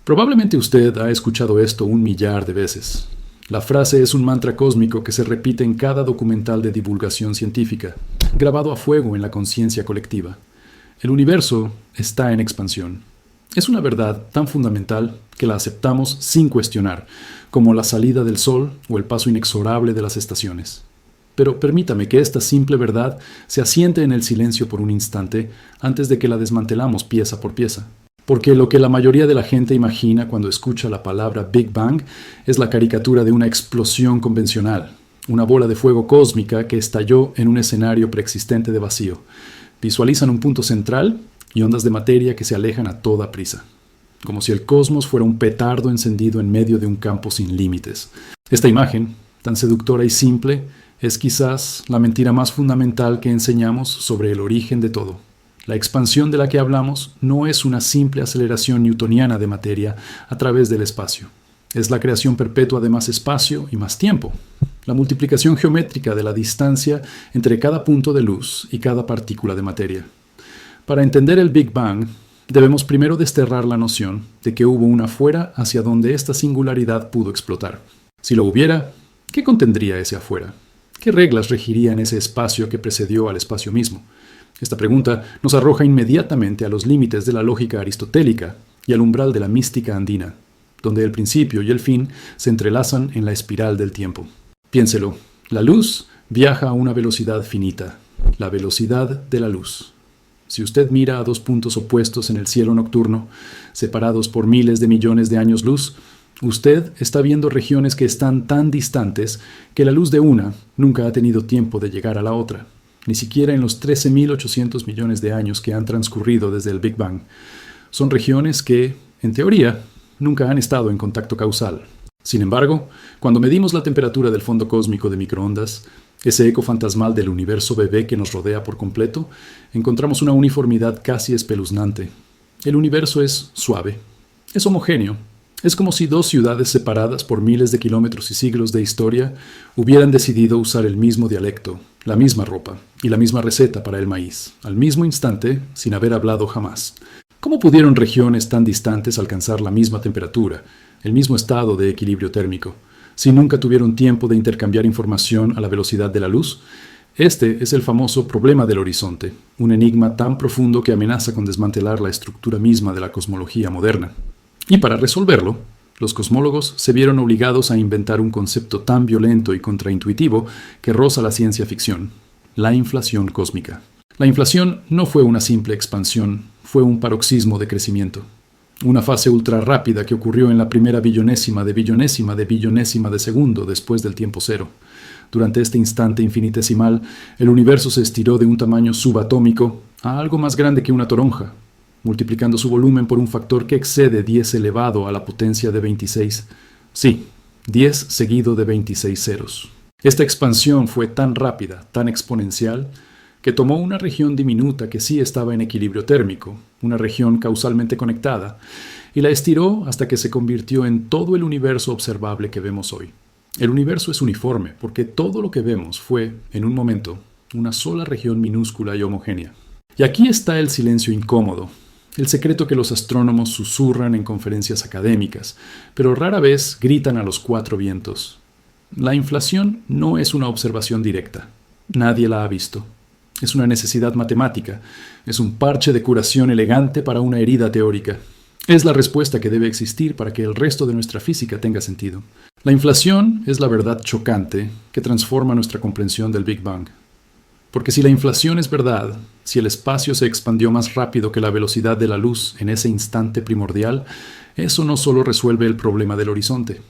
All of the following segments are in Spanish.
Probablemente usted ha escuchado esto 1 millar de veces. La frase es un mantra cósmico que se repite en cada documental de divulgación científica, grabado a fuego en la conciencia colectiva. El universo está en expansión. Es una verdad tan fundamental que la aceptamos sin cuestionar, como la salida del sol o el paso inexorable de las estaciones. Pero permítame que esta simple verdad se asiente en el silencio por un instante antes de que la desmantelamos pieza por pieza. Porque lo que la mayoría de la gente imagina cuando escucha la palabra Big Bang es la caricatura de una explosión convencional, una bola de fuego cósmica que estalló en un escenario preexistente de vacío. Visualizan un punto central y ondas de materia que se alejan a toda prisa, como si el cosmos fuera un petardo encendido en medio de un campo sin límites. Esta imagen, tan seductora y simple, es quizás la mentira más fundamental que enseñamos sobre el origen de todo. La expansión de la que hablamos no es una simple aceleración newtoniana de materia a través del espacio. Es la creación perpetua de más espacio y más tiempo. La multiplicación geométrica de la distancia entre cada punto de luz y cada partícula de materia. Para entender el Big Bang, debemos primero desterrar la noción de que hubo un afuera hacia donde esta singularidad pudo explotar. Si lo hubiera, ¿qué contendría ese afuera? ¿Qué reglas regirían ese espacio que precedió al espacio mismo? Esta pregunta nos arroja inmediatamente a los límites de la lógica aristotélica y al umbral de la mística andina, donde el principio y el fin se entrelazan en la espiral del tiempo. Piénselo, la luz viaja a una velocidad finita, la velocidad de la luz. Si usted mira a dos puntos opuestos en el cielo nocturno, separados por miles de millones de años luz, usted está viendo regiones que están tan distantes que la luz de una nunca ha tenido tiempo de llegar a la otra. Ni siquiera en los 13.800 millones de años que han transcurrido desde el Big Bang. Son regiones que, en teoría, nunca han estado en contacto causal. Sin embargo, cuando medimos la temperatura del fondo cósmico de microondas, ese eco fantasmal del universo bebé que nos rodea por completo, encontramos una uniformidad casi espeluznante. El universo es suave, es homogéneo. Es como si dos ciudades separadas por miles de kilómetros y siglos de historia hubieran decidido usar el mismo dialecto, la misma ropa y la misma receta para el maíz, al mismo instante, sin haber hablado jamás. ¿Cómo pudieron regiones tan distantes alcanzar la misma temperatura, el mismo estado de equilibrio térmico, si nunca tuvieron tiempo de intercambiar información a la velocidad de la luz? Este es el famoso problema del horizonte, un enigma tan profundo que amenaza con desmantelar la estructura misma de la cosmología moderna. Y para resolverlo, los cosmólogos se vieron obligados a inventar un concepto tan violento y contraintuitivo que roza la ciencia ficción: la inflación cósmica. La inflación no fue una simple expansión, fue un paroxismo de crecimiento. Una fase ultra rápida que ocurrió en la primera billonésima de segundo después del tiempo cero. Durante este instante infinitesimal, el universo se estiró de un tamaño subatómico a algo más grande que una toronja, multiplicando su volumen por un factor que excede 10 elevado a la potencia de 26. Sí, 10 seguido de 26 ceros. Esta expansión fue tan rápida, tan exponencial, que tomó una región diminuta que sí estaba en equilibrio térmico, una región causalmente conectada, y la estiró hasta que se convirtió en todo el universo observable que vemos hoy. El universo es uniforme porque todo lo que vemos fue, en un momento, una sola región minúscula y homogénea. Y aquí está el silencio incómodo, el secreto que los astrónomos susurran en conferencias académicas, pero rara vez gritan a los cuatro vientos. La inflación no es una observación directa. Nadie la ha visto. Es una necesidad matemática. Es un parche de curación elegante para una herida teórica. Es la respuesta que debe existir para que el resto de nuestra física tenga sentido. La inflación es la verdad chocante que transforma nuestra comprensión del Big Bang. Porque si la inflación es verdad, si el espacio se expandió más rápido que la velocidad de la luz en ese instante primordial, eso no solo resuelve el problema del horizonte.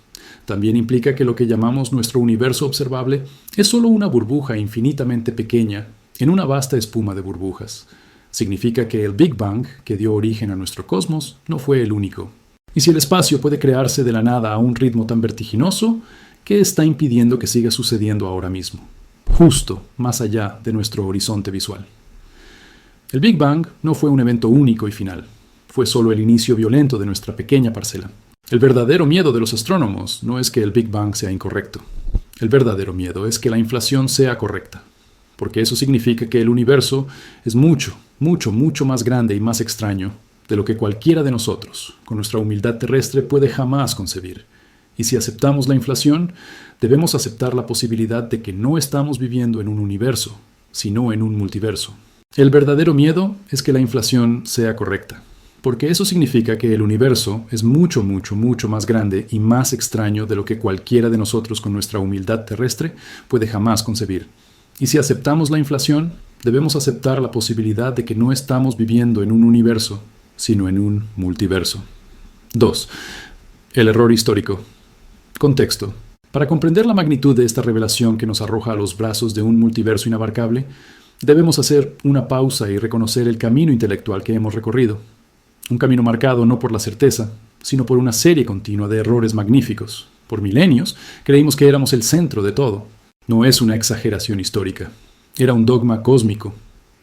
También implica que lo que llamamos nuestro universo observable es solo una burbuja infinitamente pequeña en una vasta espuma de burbujas. Significa que el Big Bang, que dio origen a nuestro cosmos, no fue el único. Y si el espacio puede crearse de la nada a un ritmo tan vertiginoso, ¿qué está impidiendo que siga sucediendo ahora mismo? Justo más allá de nuestro horizonte visual. El Big Bang no fue un evento único y final. Fue solo el inicio violento de nuestra pequeña parcela. El verdadero miedo de los astrónomos no es que el Big Bang sea incorrecto. El verdadero miedo es que la inflación sea correcta. Porque eso significa que el universo es mucho más grande y más extraño de lo que cualquiera de nosotros, con nuestra humildad terrestre, puede jamás concebir. Y si aceptamos la inflación, debemos aceptar la posibilidad de que no estamos viviendo en un universo, sino en un multiverso. El verdadero miedo es que la inflación sea correcta, porque eso significa que el universo es mucho, mucho, mucho más grande y más extraño de lo que cualquiera de nosotros con nuestra humildad terrestre puede jamás concebir. Y si aceptamos la inflación, debemos aceptar la posibilidad de que no estamos viviendo en un universo, sino en un multiverso. 2. El error histórico. Contexto. Para comprender la magnitud de esta revelación que nos arroja a los brazos de un multiverso inabarcable, debemos hacer una pausa y reconocer el camino intelectual que hemos recorrido. Un camino marcado no por la certeza, sino por una serie continua de errores magníficos. Por milenios, creímos que éramos el centro de todo. No es una exageración histórica. Era un dogma cósmico.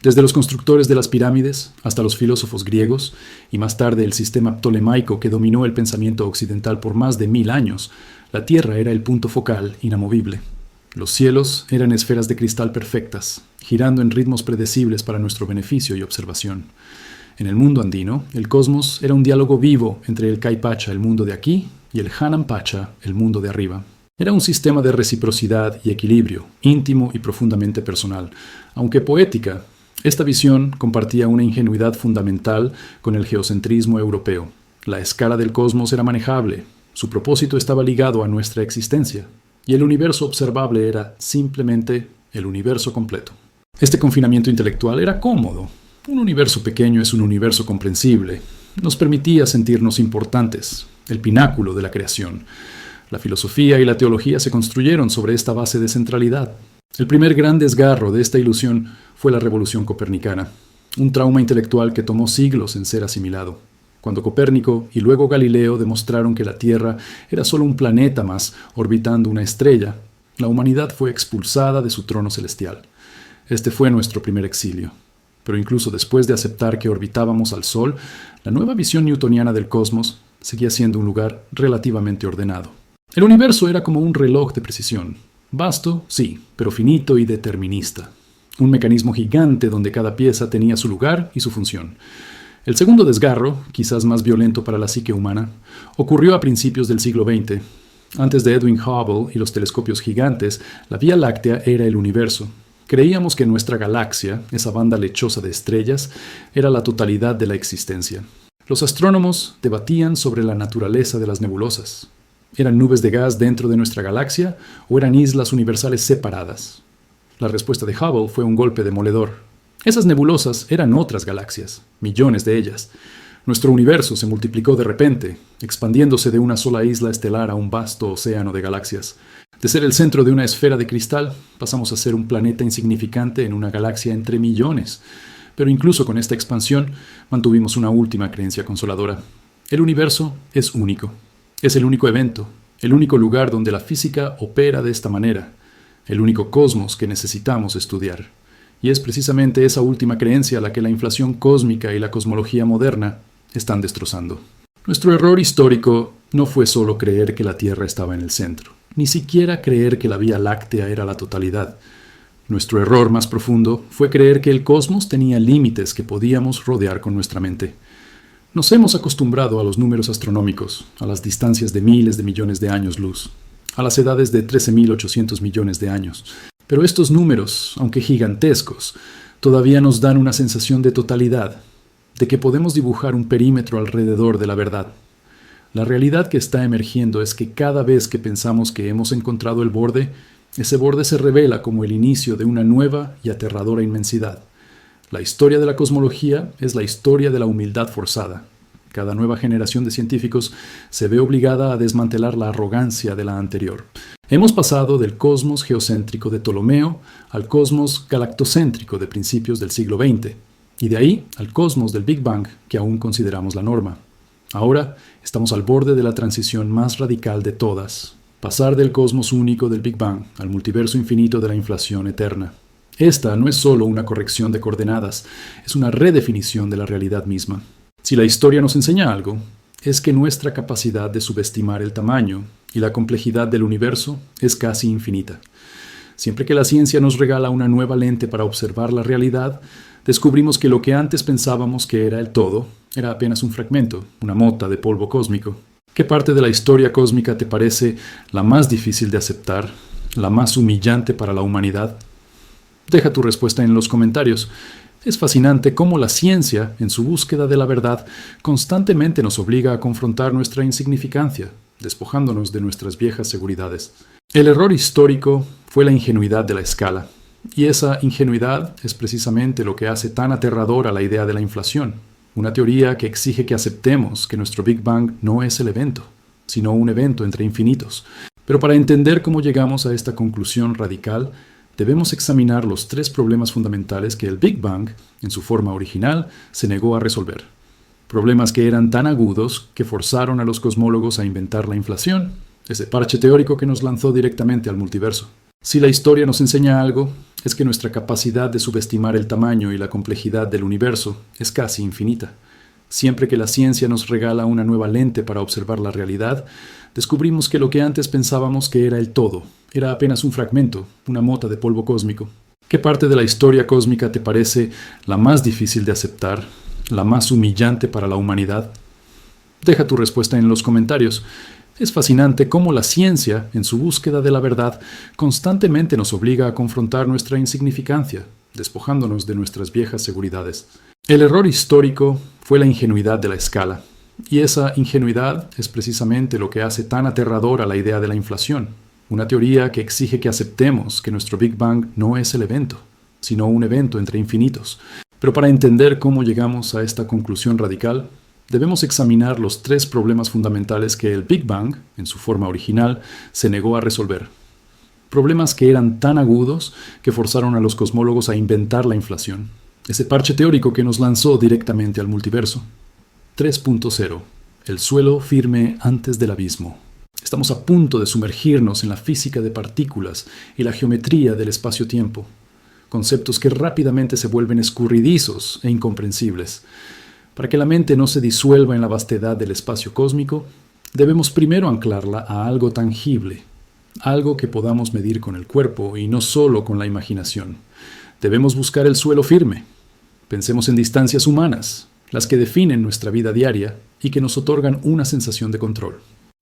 Desde los constructores de las pirámides hasta los filósofos griegos y más tarde el sistema ptolemaico que dominó el pensamiento occidental por más de 1000 años, la Tierra era el punto focal inamovible. Los cielos eran esferas de cristal perfectas, girando en ritmos predecibles para nuestro beneficio y observación. En el mundo andino, el cosmos era un diálogo vivo entre el Caipacha, el mundo de aquí, y el Hanampacha, el mundo de arriba. Era un sistema de reciprocidad y equilibrio, íntimo y profundamente personal. Aunque poética, esta visión compartía una ingenuidad fundamental con el geocentrismo europeo. La escala del cosmos era manejable, su propósito estaba ligado a nuestra existencia, y el universo observable era simplemente el universo completo. Este confinamiento intelectual era cómodo. Un universo pequeño es un universo comprensible. Nos permitía sentirnos importantes, el pináculo de la creación. La filosofía y la teología se construyeron sobre esta base de centralidad. El primer gran desgarro de esta ilusión fue la revolución copernicana, un trauma intelectual que tomó siglos en ser asimilado. Cuando Copérnico y luego Galileo demostraron que la Tierra era solo un planeta más orbitando una estrella, la humanidad fue expulsada de su trono celestial. Este fue nuestro primer exilio. Pero incluso después de aceptar que orbitábamos al Sol, la nueva visión newtoniana del cosmos seguía siendo un lugar relativamente ordenado. El universo era como un reloj de precisión. Vasto, sí, pero finito y determinista. Un mecanismo gigante donde cada pieza tenía su lugar y su función. El segundo desgarro, quizás más violento para la psique humana, ocurrió a principios del siglo XX. Antes de Edwin Hubble y los telescopios gigantes, la Vía Láctea era el universo. Creíamos que nuestra galaxia, esa banda lechosa de estrellas, era la totalidad de la existencia. Los astrónomos debatían sobre la naturaleza de las nebulosas. ¿Eran nubes de gas dentro de nuestra galaxia o eran islas universales separadas? La respuesta de Hubble fue un golpe demoledor. Esas nebulosas eran otras galaxias, millones de ellas. Nuestro universo se multiplicó de repente, expandiéndose de una sola isla estelar a un vasto océano de galaxias. De ser el centro de una esfera de cristal, pasamos a ser un planeta insignificante en una galaxia entre millones. Pero incluso con esta expansión, mantuvimos una última creencia consoladora. El universo es único. Es el único evento, el único lugar donde la física opera de esta manera, el único cosmos que necesitamos estudiar. Y es precisamente esa última creencia la que la inflación cósmica y la cosmología moderna están destrozando. Nuestro error histórico no fue solo creer que la Tierra estaba en el centro, ni siquiera creer que la Vía Láctea era la totalidad. Nuestro error más profundo fue creer que el cosmos tenía límites que podíamos rodear con nuestra mente. Nos hemos acostumbrado a los números astronómicos, a las distancias de miles de millones de años luz, a las edades de 13.800 millones de años. Pero estos números, aunque gigantescos, todavía nos dan una sensación de totalidad, de que podemos dibujar un perímetro alrededor de la verdad. La realidad que está emergiendo es que cada vez que pensamos que hemos encontrado el borde, ese borde se revela como el inicio de una nueva y aterradora inmensidad. La historia de la cosmología es la historia de la humildad forzada. Cada nueva generación de científicos se ve obligada a desmantelar la arrogancia de la anterior. Hemos pasado del cosmos geocéntrico de Ptolomeo al cosmos galactocéntrico de principios del siglo XX, y de ahí al cosmos del Big Bang, que aún consideramos la norma. Ahora estamos al borde de la transición más radical de todas, pasar del cosmos único del Big Bang al multiverso infinito de la inflación eterna. Esta no es solo una corrección de coordenadas, es una redefinición de la realidad misma. Si la historia nos enseña algo, es que nuestra capacidad de subestimar el tamaño y la complejidad del universo es casi infinita. Siempre que la ciencia nos regala una nueva lente para observar la realidad, descubrimos que lo que antes pensábamos que era el todo era apenas un fragmento, una mota de polvo cósmico. ¿Qué parte de la historia cósmica te parece la más difícil de aceptar, la más humillante para la humanidad? Deja tu respuesta en los comentarios. Es fascinante cómo la ciencia, en su búsqueda de la verdad, constantemente nos obliga a confrontar nuestra insignificancia, despojándonos de nuestras viejas seguridades. El error histórico fue la ingenuidad de la escala, y esa ingenuidad es precisamente lo que hace tan aterradora la idea de la inflación, una teoría que exige que aceptemos que nuestro Big Bang no es el evento, sino un evento entre infinitos. Pero para entender cómo llegamos a esta conclusión radical, debemos examinar los tres problemas fundamentales que el Big Bang, en su forma original, se negó a resolver. Problemas que eran tan agudos que forzaron a los cosmólogos a inventar la inflación, ese parche teórico que nos lanzó directamente al multiverso. Si la historia nos enseña algo, es que nuestra capacidad de subestimar el tamaño y la complejidad del universo es casi infinita. Siempre que la ciencia nos regala una nueva lente para observar la realidad, descubrimos que lo que antes pensábamos que era el todo, era apenas un fragmento, una mota de polvo cósmico. ¿Qué parte de la historia cósmica te parece la más difícil de aceptar, la más humillante para la humanidad? Deja tu respuesta en los comentarios. Es fascinante cómo la ciencia, en su búsqueda de la verdad, constantemente nos obliga a confrontar nuestra insignificancia, despojándonos de nuestras viejas seguridades. El error histórico fue la ingenuidad de la escala, y esa ingenuidad es precisamente lo que hace tan aterradora la idea de la inflación, una teoría que exige que aceptemos que nuestro Big Bang no es el evento, sino un evento entre infinitos. Pero para entender cómo llegamos a esta conclusión radical, debemos examinar los tres problemas fundamentales que el Big Bang, en su forma original, se negó a resolver. Problemas que eran tan agudos que forzaron a los cosmólogos a inventar la inflación, ese parche teórico que nos lanzó directamente al multiverso. 3.0. El suelo firme antes del abismo. Estamos a punto de sumergirnos en la física de partículas y la geometría del espacio-tiempo, conceptos que rápidamente se vuelven escurridizos e incomprensibles. Para que la mente no se disuelva en la vastedad del espacio cósmico, debemos primero anclarla a algo tangible, algo que podamos medir con el cuerpo y no solo con la imaginación. Debemos buscar el suelo firme. Pensemos en distancias humanas, las que definen nuestra vida diaria y que nos otorgan una sensación de control.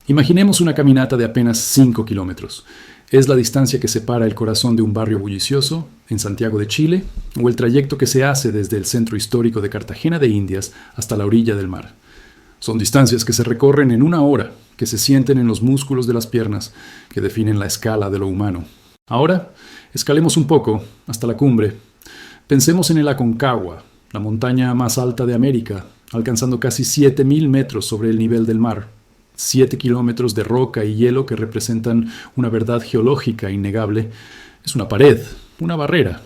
Imaginemos una caminata de apenas 5 kilómetros. Es la distancia que separa el corazón de un barrio bullicioso, en Santiago de Chile, o el trayecto que se hace desde el centro histórico de Cartagena de Indias hasta la orilla del mar. Son distancias que se recorren en una hora, que se sienten en los músculos de las piernas, que definen la escala de lo humano. Ahora, escalemos un poco, hasta la cumbre. Pensemos en el Aconcagua, la montaña más alta de América, alcanzando casi 7.000 metros sobre el nivel del mar. 7 kilómetros de roca y hielo que representan una verdad geológica innegable. Es una pared, una barrera.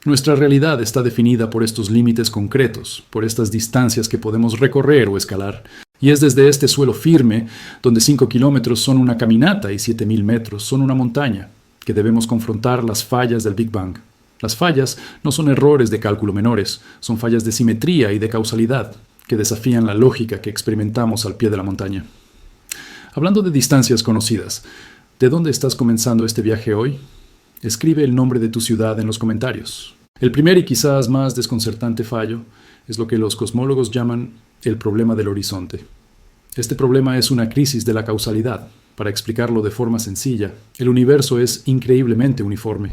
Nuestra realidad está definida por estos límites concretos, por estas distancias que podemos recorrer o escalar. Y es desde este suelo firme, donde 5 kilómetros son una caminata y 7.000 metros son una montaña, que debemos confrontar las fallas del Big Bang. Las fallas no son errores de cálculo menores, son fallas de simetría y de causalidad, que desafían la lógica que experimentamos al pie de la montaña. Hablando de distancias conocidas, ¿de dónde estás comenzando este viaje hoy? Escribe el nombre de tu ciudad en los comentarios. El primer y quizás más desconcertante fallo es lo que los cosmólogos llaman el problema del horizonte. Este problema es una crisis de la causalidad. Para explicarlo de forma sencilla, el universo es increíblemente uniforme.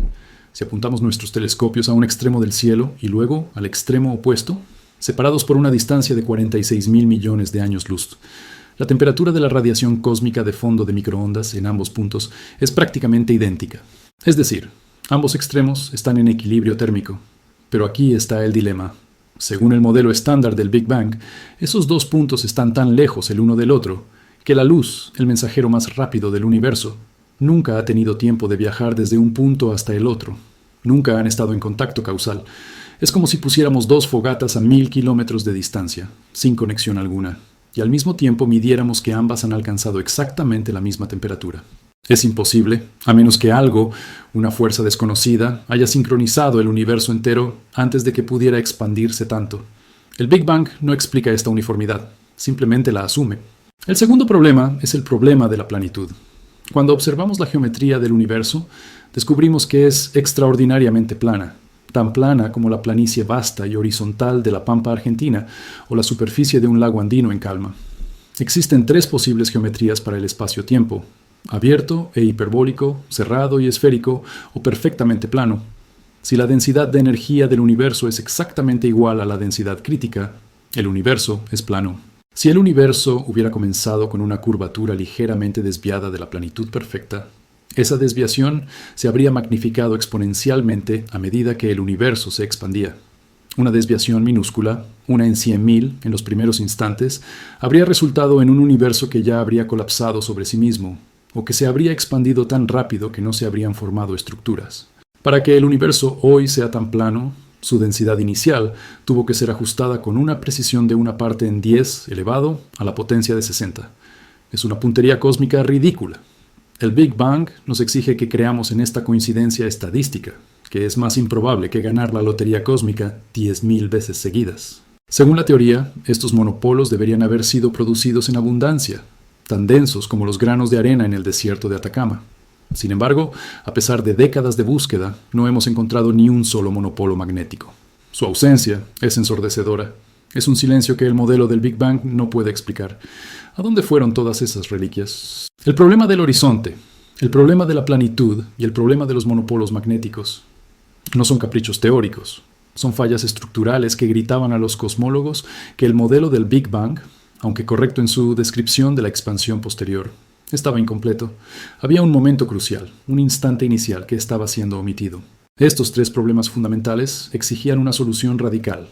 Si apuntamos nuestros telescopios a un extremo del cielo y luego al extremo opuesto, separados por una distancia de 46.000 millones de años luz, la temperatura de la radiación cósmica de fondo de microondas en ambos puntos es prácticamente idéntica. Es decir, ambos extremos están en equilibrio térmico. Pero aquí está el dilema. Según el modelo estándar del Big Bang, esos dos puntos están tan lejos el uno del otro que la luz, el mensajero más rápido del universo, nunca ha tenido tiempo de viajar desde un punto hasta el otro. Nunca han estado en contacto causal. Es como si pusiéramos dos fogatas a 1.000 kilómetros de distancia, sin conexión alguna, y al mismo tiempo midiéramos que ambas han alcanzado exactamente la misma temperatura. Es imposible, a menos que algo, una fuerza desconocida, haya sincronizado el universo entero antes de que pudiera expandirse tanto. El Big Bang no explica esta uniformidad, simplemente la asume. El segundo problema es el problema de la planitud. Cuando observamos la geometría del universo, descubrimos que es extraordinariamente plana. tan plana como la planicie vasta y horizontal de la pampa argentina o la superficie de un lago andino en calma. Existen 3 posibles geometrías para el espacio-tiempo: abierto e hiperbólico, cerrado y esférico, o perfectamente plano. Si la densidad de energía del universo es exactamente igual a la densidad crítica, el universo es plano. Si el universo hubiera comenzado con una curvatura ligeramente desviada de la planitud perfecta, esa desviación se habría magnificado exponencialmente a medida que el universo se expandía. Una desviación minúscula, una en 100.000 en los primeros instantes, habría resultado en un universo que ya habría colapsado sobre sí mismo, o que se habría expandido tan rápido que no se habrían formado estructuras. Para que el universo hoy sea tan plano, su densidad inicial tuvo que ser ajustada con una precisión de una parte en 10 elevado a la potencia de 60. Es una puntería cósmica ridícula. El Big Bang nos exige que creamos en esta coincidencia estadística, que es más improbable que ganar la lotería cósmica 10.000 veces seguidas. Según la teoría, estos monopolos deberían haber sido producidos en abundancia, tan densos como los granos de arena en el desierto de Atacama. Sin embargo, a pesar de décadas de búsqueda, no hemos encontrado ni un solo monopolo magnético. Su ausencia es ensordecedora. Es un silencio que el modelo del Big Bang no puede explicar. ¿A dónde fueron todas esas reliquias? El problema del horizonte, el problema de la planitud y el problema de los monopolos magnéticos no son caprichos teóricos. Son fallas estructurales que gritaban a los cosmólogos que el modelo del Big Bang, aunque correcto en su descripción de la expansión posterior, estaba incompleto. Había un momento crucial, un instante inicial que estaba siendo omitido. Estos 3 problemas fundamentales exigían una solución radical.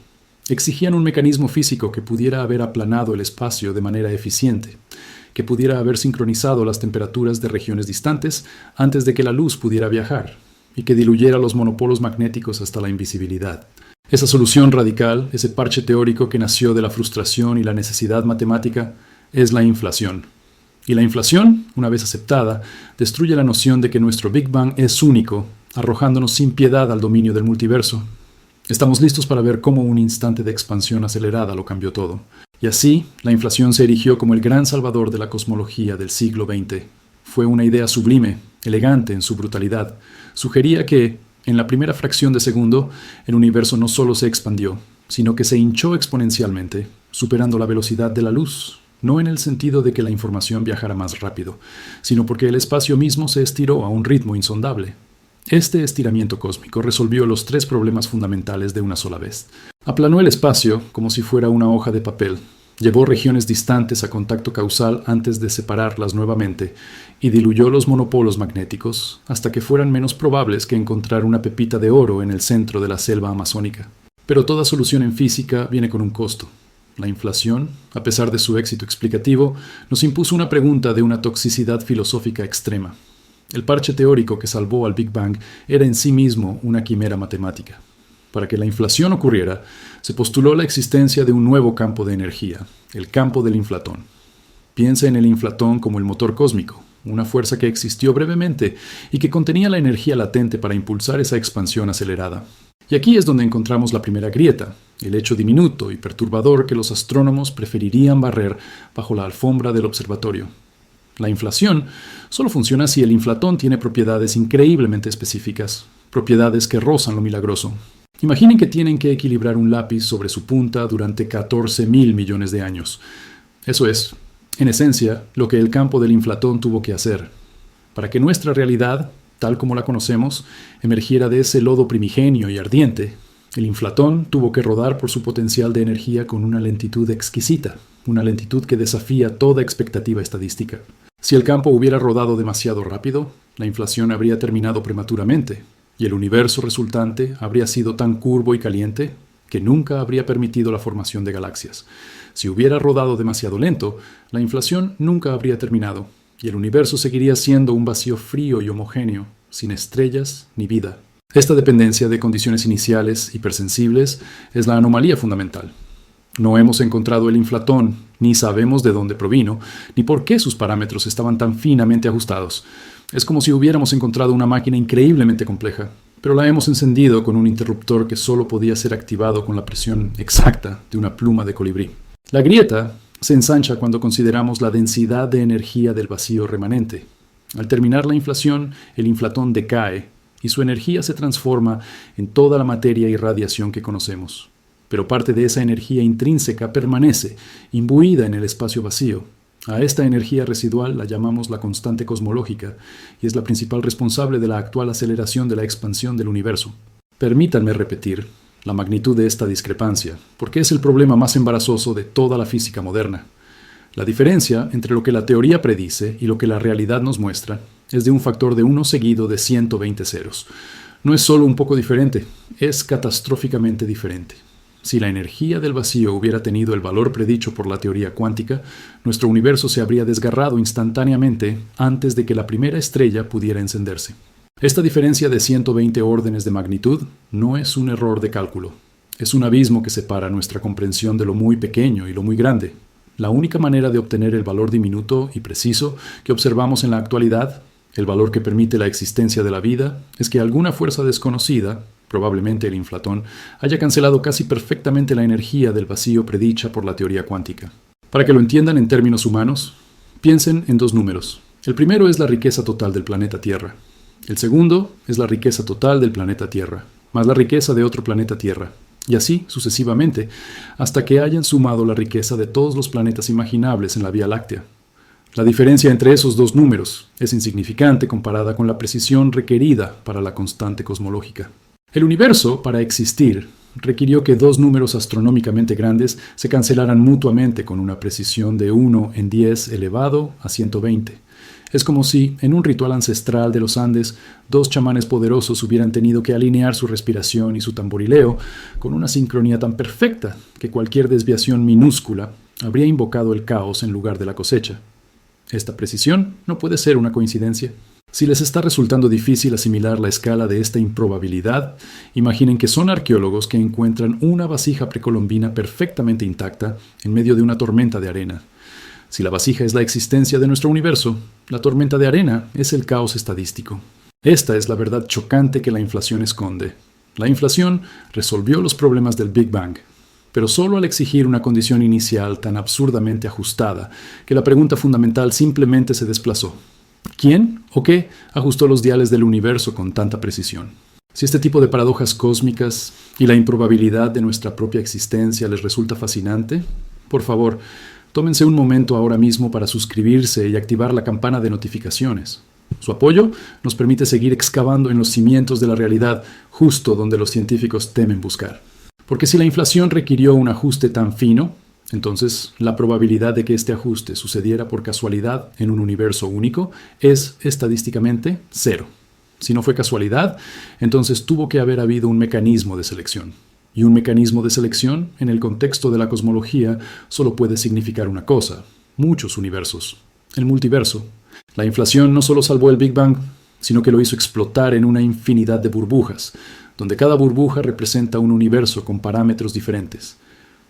Exigían un mecanismo físico que pudiera haber aplanado el espacio de manera eficiente, que pudiera haber sincronizado las temperaturas de regiones distantes antes de que la luz pudiera viajar, y que diluyera los monopolos magnéticos hasta la invisibilidad. Esa solución radical, ese parche teórico que nació de la frustración y la necesidad matemática, es la inflación. Y la inflación, una vez aceptada, destruye la noción de que nuestro Big Bang es único, arrojándonos sin piedad al dominio del multiverso. Estamos listos para ver cómo un instante de expansión acelerada lo cambió todo. Y así, la inflación se erigió como el gran salvador de la cosmología del siglo XX. Fue una idea sublime, elegante en su brutalidad. Sugería que, en la primera fracción de segundo, el universo no solo se expandió, sino que se hinchó exponencialmente, superando la velocidad de la luz. No en el sentido de que la información viajara más rápido, sino porque el espacio mismo se estiró a un ritmo insondable. Este estiramiento cósmico resolvió los 3 problemas fundamentales de una sola vez. Aplanó el espacio como si fuera una hoja de papel, llevó regiones distantes a contacto causal antes de separarlas nuevamente y diluyó los monopolos magnéticos hasta que fueran menos probables que encontrar una pepita de oro en el centro de la selva amazónica. Pero toda solución en física viene con un costo. La inflación, a pesar de su éxito explicativo, nos impuso una pregunta de una toxicidad filosófica extrema. El parche teórico que salvó al Big Bang era en sí mismo una quimera matemática. Para que la inflación ocurriera, se postuló la existencia de un nuevo campo de energía, el campo del inflatón. Piensa en el inflatón como el motor cósmico, una fuerza que existió brevemente y que contenía la energía latente para impulsar esa expansión acelerada. Y aquí es donde encontramos la primera grieta, el hecho diminuto y perturbador que los astrónomos preferirían barrer bajo la alfombra del observatorio. La inflación solo funciona si el inflatón tiene propiedades increíblemente específicas, propiedades que rozan lo milagroso. Imaginen que tienen que equilibrar un lápiz sobre su punta durante 14.000 millones de años. Eso es, en esencia, lo que el campo del inflatón tuvo que hacer. Para que nuestra realidad, tal como la conocemos, emergiera de ese lodo primigenio y ardiente, el inflatón tuvo que rodar por su potencial de energía con una lentitud exquisita, una lentitud que desafía toda expectativa estadística. Si el campo hubiera rodado demasiado rápido, la inflación habría terminado prematuramente, y el universo resultante habría sido tan curvo y caliente que nunca habría permitido la formación de galaxias. Si hubiera rodado demasiado lento, la inflación nunca habría terminado, y el universo seguiría siendo un vacío frío y homogéneo, sin estrellas ni vida. Esta dependencia de condiciones iniciales hipersensibles es la anomalía fundamental. No hemos encontrado el inflatón, ni sabemos de dónde provino, ni por qué sus parámetros estaban tan finamente ajustados. Es como si hubiéramos encontrado una máquina increíblemente compleja, pero la hemos encendido con un interruptor que solo podía ser activado con la presión exacta de una pluma de colibrí. La grieta se ensancha cuando consideramos la densidad de energía del vacío remanente. Al terminar la inflación, el inflatón decae y su energía se transforma en toda la materia y radiación que conocemos. Pero parte de esa energía intrínseca permanece, imbuida en el espacio vacío. A esta energía residual la llamamos la constante cosmológica y es la principal responsable de la actual aceleración de la expansión del universo. Permítanme repetir la magnitud de esta discrepancia, porque es el problema más embarazoso de toda la física moderna. La diferencia entre lo que la teoría predice y lo que la realidad nos muestra es de un factor de 1 seguido de 120 ceros. No es solo un poco diferente, es catastróficamente diferente. Si la energía del vacío hubiera tenido el valor predicho por la teoría cuántica, nuestro universo se habría desgarrado instantáneamente antes de que la primera estrella pudiera encenderse. Esta diferencia de 120 órdenes de magnitud no es un error de cálculo. Es un abismo que separa nuestra comprensión de lo muy pequeño y lo muy grande. La única manera de obtener el valor diminuto y preciso que observamos en la actualidad, el valor que permite la existencia de la vida, es que alguna fuerza desconocida, probablemente el inflatón, haya cancelado casi perfectamente la energía del vacío predicha por la teoría cuántica. Para que lo entiendan en términos humanos, piensen en dos números. El primero es la riqueza total del planeta Tierra. El segundo es la riqueza total del planeta Tierra, más la riqueza de otro planeta Tierra. Y así sucesivamente, hasta que hayan sumado la riqueza de todos los planetas imaginables en la Vía Láctea. La diferencia entre esos dos números es insignificante comparada con la precisión requerida para la constante cosmológica. El universo, para existir, requirió que dos números astronómicamente grandes se cancelaran mutuamente con una precisión de 1 en 10 elevado a 120. Es como si, en un ritual ancestral de los Andes, dos chamanes poderosos hubieran tenido que alinear su respiración y su tamborileo con una sincronía tan perfecta que cualquier desviación minúscula habría invocado el caos en lugar de la cosecha. Esta precisión no puede ser una coincidencia. Si les está resultando difícil asimilar la escala de esta improbabilidad, imaginen que son arqueólogos que encuentran una vasija precolombina perfectamente intacta en medio de una tormenta de arena. Si la vasija es la existencia de nuestro universo, la tormenta de arena es el caos estadístico. Esta es la verdad chocante que la inflación esconde. La inflación resolvió los problemas del Big Bang, pero solo al exigir una condición inicial tan absurdamente ajustada que la pregunta fundamental simplemente se desplazó. ¿Quién o qué ajustó los diales del universo con tanta precisión? Si este tipo de paradojas cósmicas y la improbabilidad de nuestra propia existencia les resulta fascinante, por favor, tómense un momento ahora mismo para suscribirse y activar la campana de notificaciones. Su apoyo nos permite seguir excavando en los cimientos de la realidad, justo donde los científicos temen buscar. Porque si la inflación requirió un ajuste tan fino, entonces la probabilidad de que este ajuste sucediera por casualidad en un universo único es estadísticamente 0. Si no fue casualidad, entonces tuvo que haber habido un mecanismo de selección. Y un mecanismo de selección, en el contexto de la cosmología, solo puede significar una cosa: muchos universos. El multiverso. La inflación no solo salvó el Big Bang, sino que lo hizo explotar en una infinidad de burbujas, donde cada burbuja representa un universo con parámetros diferentes.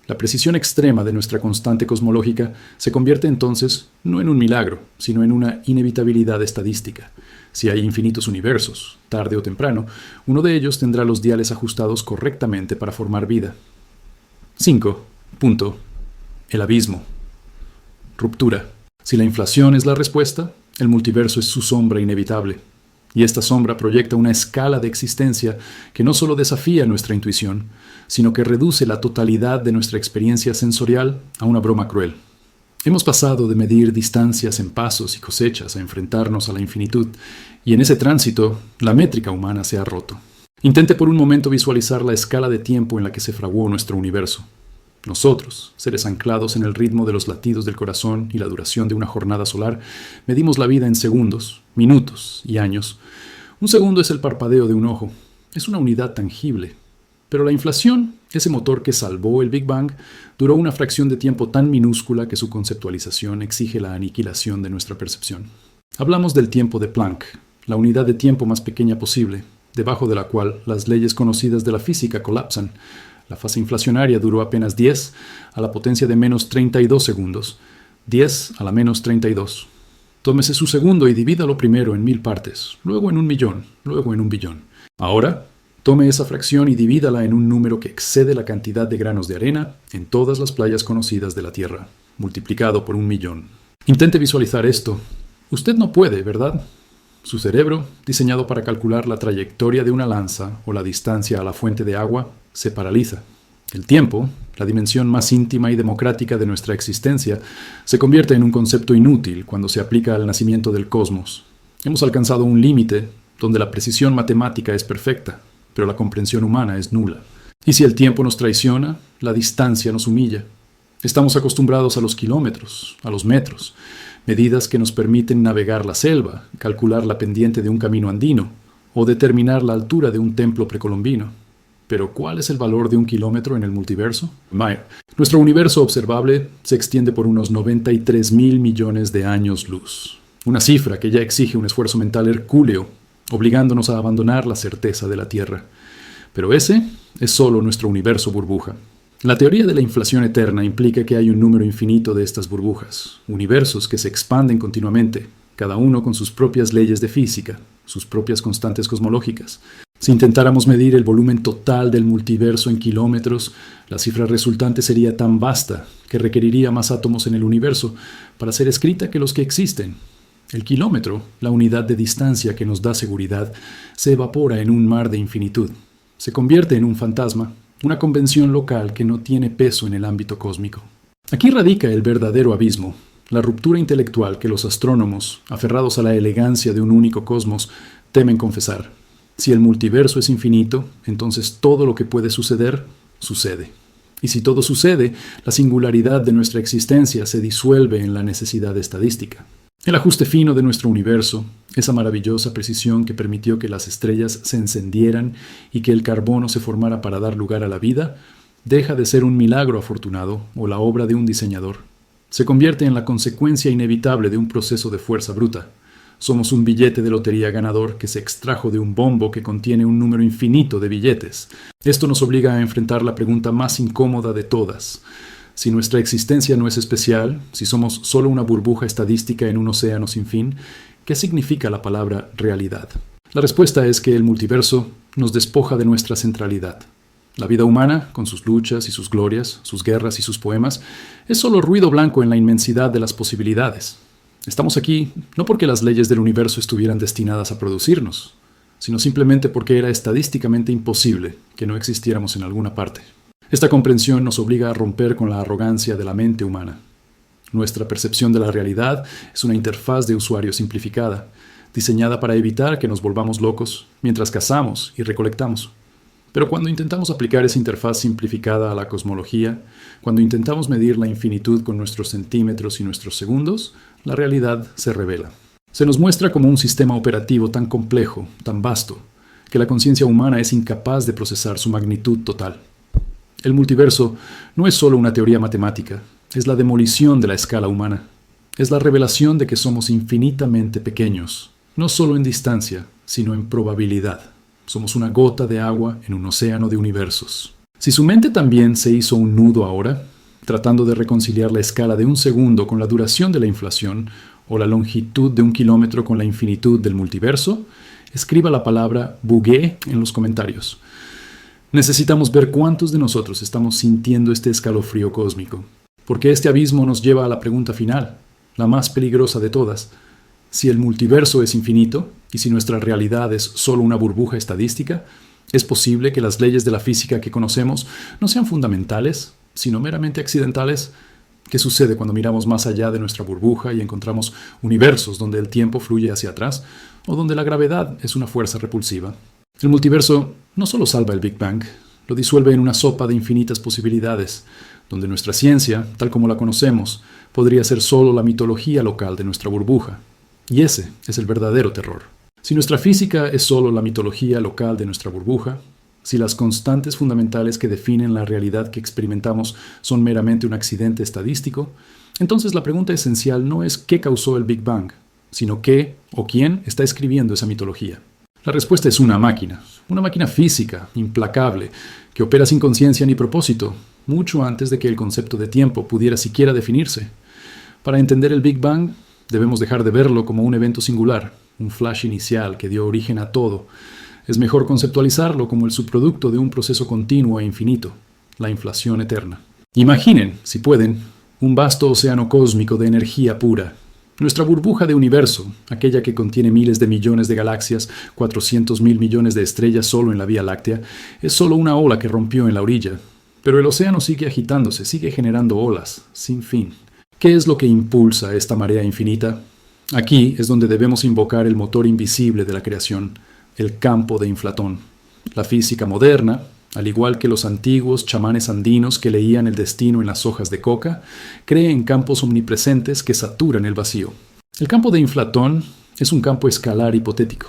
La precisión extrema de nuestra constante cosmológica se convierte entonces no en un milagro, sino en una inevitabilidad estadística. Si hay infinitos universos, tarde o temprano, uno de ellos tendrá los diales ajustados correctamente para formar vida. 5. El abismo. Ruptura. Si la inflación es la respuesta, el multiverso es su sombra inevitable. Y esta sombra proyecta una escala de existencia que no solo desafía nuestra intuición, sino que reduce la totalidad de nuestra experiencia sensorial a una broma cruel. Hemos pasado de medir distancias en pasos y cosechas a enfrentarnos a la infinitud, y en ese tránsito, la métrica humana se ha roto. Intente por un momento visualizar la escala de tiempo en la que se fraguó nuestro universo. Nosotros, seres anclados en el ritmo de los latidos del corazón y la duración de una jornada solar, medimos la vida en segundos, minutos y años. Un segundo es el parpadeo de un ojo. Es una unidad tangible. Pero la inflación, ese motor que salvó el Big Bang, duró una fracción de tiempo tan minúscula que su conceptualización exige la aniquilación de nuestra percepción. Hablamos del tiempo de Planck, la unidad de tiempo más pequeña posible, debajo de la cual las leyes conocidas de la física colapsan. La fase inflacionaria duró apenas 10 a la potencia de menos 32 segundos. 10 a la menos 32. Tómese su segundo y divídalo primero en 1000 partes, luego en 1.000.000, luego en 1.000.000.000. Ahora, tome esa fracción y divídala en un número que excede la cantidad de granos de arena en todas las playas conocidas de la Tierra, multiplicado por 1.000.000. Intente visualizar esto. Usted no puede, ¿verdad? Su cerebro, diseñado para calcular la trayectoria de una lanza o la distancia a la fuente de agua, se paraliza. El tiempo, la dimensión más íntima y democrática de nuestra existencia, se convierte en un concepto inútil cuando se aplica al nacimiento del cosmos. Hemos alcanzado un límite donde la precisión matemática es perfecta, pero la comprensión humana es nula. Y si el tiempo nos traiciona, la distancia nos humilla. Estamos acostumbrados a los kilómetros, a los metros, medidas que nos permiten navegar la selva, calcular la pendiente de un camino andino o determinar la altura de un templo precolombino. Pero, ¿cuál es el valor de un kilómetro en el multiverso? Nuestro universo observable se extiende por unos 93.000 millones de años luz. Una cifra que ya exige un esfuerzo mental hercúleo, obligándonos a abandonar la certeza de la Tierra. Pero ese es solo nuestro universo burbuja. La teoría de la inflación eterna implica que hay un número infinito de estas burbujas, universos que se expanden continuamente, cada uno con sus propias leyes de física, sus propias constantes cosmológicas. Si intentáramos medir el volumen total del multiverso en kilómetros, la cifra resultante sería tan vasta que requeriría más átomos en el universo para ser escrita que los que existen. El kilómetro, la unidad de distancia que nos da seguridad, se evapora en un mar de infinitud. Se convierte en un fantasma, una convención local que no tiene peso en el ámbito cósmico. Aquí radica el verdadero abismo, la ruptura intelectual que los astrónomos, aferrados a la elegancia de un único cosmos, temen confesar. Si el multiverso es infinito, entonces todo lo que puede suceder, sucede. Y si todo sucede, la singularidad de nuestra existencia se disuelve en la necesidad estadística. El ajuste fino de nuestro universo, esa maravillosa precisión que permitió que las estrellas se encendieran y que el carbono se formara para dar lugar a la vida, deja de ser un milagro afortunado o la obra de un diseñador. Se convierte en la consecuencia inevitable de un proceso de fuerza bruta. Somos un billete de lotería ganador que se extrajo de un bombo que contiene un número infinito de billetes. Esto nos obliga a enfrentar la pregunta más incómoda de todas. Si nuestra existencia no es especial, si somos solo una burbuja estadística en un océano sin fin, ¿qué significa la palabra realidad? La respuesta es que el multiverso nos despoja de nuestra centralidad. La vida humana, con sus luchas y sus glorias, sus guerras y sus poemas, es solo ruido blanco en la inmensidad de las posibilidades. Estamos aquí no porque las leyes del universo estuvieran destinadas a producirnos, sino simplemente porque era estadísticamente imposible que no existiéramos en alguna parte. Esta comprensión nos obliga a romper con la arrogancia de la mente humana. Nuestra percepción de la realidad es una interfaz de usuario simplificada, diseñada para evitar que nos volvamos locos mientras cazamos y recolectamos. Pero cuando intentamos aplicar esa interfaz simplificada a la cosmología, cuando intentamos medir la infinitud con nuestros centímetros y nuestros segundos, la realidad se revela. Se nos muestra como un sistema operativo tan complejo, tan vasto, que la conciencia humana es incapaz de procesar su magnitud total. El multiverso no es solo una teoría matemática, es la demolición de la escala humana. Es la revelación de que somos infinitamente pequeños, no solo en distancia, sino en probabilidad. Somos una gota de agua en un océano de universos. Si su mente también se hizo un nudo ahora, tratando de reconciliar la escala de un segundo con la duración de la inflación o la longitud de un kilómetro con la infinitud del multiverso, escriba la palabra bugué en los comentarios. Necesitamos ver cuántos de nosotros estamos sintiendo este escalofrío cósmico, porque este abismo nos lleva a la pregunta final, la más peligrosa de todas. Si el multiverso es infinito, y si nuestra realidad es solo una burbuja estadística, ¿es posible que las leyes de la física que conocemos no sean fundamentales, sino meramente accidentales? ¿Qué sucede cuando miramos más allá de nuestra burbuja y encontramos universos donde el tiempo fluye hacia atrás, o donde la gravedad es una fuerza repulsiva? El multiverso no solo salva el Big Bang, lo disuelve en una sopa de infinitas posibilidades, donde nuestra ciencia, tal como la conocemos, podría ser solo la mitología local de nuestra burbuja. Y ese es el verdadero terror. Si nuestra física es solo la mitología local de nuestra burbuja, si las constantes fundamentales que definen la realidad que experimentamos son meramente un accidente estadístico, entonces la pregunta esencial no es qué causó el Big Bang, sino qué o quién está escribiendo esa mitología. La respuesta es una máquina física, implacable, que opera sin conciencia ni propósito, mucho antes de que el concepto de tiempo pudiera siquiera definirse. Para entender el Big Bang, debemos dejar de verlo como un evento singular, un flash inicial que dio origen a todo. Es mejor conceptualizarlo como el subproducto de un proceso continuo e infinito, la inflación eterna. Imaginen, si pueden, un vasto océano cósmico de energía pura, Nuestra burbuja de universo, aquella que contiene miles de millones de galaxias, 400.000 millones de estrellas solo en la Vía Láctea, es solo una ola que rompió en la orilla. Pero el océano sigue agitándose, sigue generando olas, sin fin. ¿Qué es lo que impulsa esta marea infinita? Aquí es donde debemos invocar el motor invisible de la creación, el campo de Inflatón. La física moderna, al igual que los antiguos chamanes andinos que leían el destino en las hojas de coca, cree en campos omnipresentes que saturan el vacío. El campo de Inflatón es un campo escalar hipotético,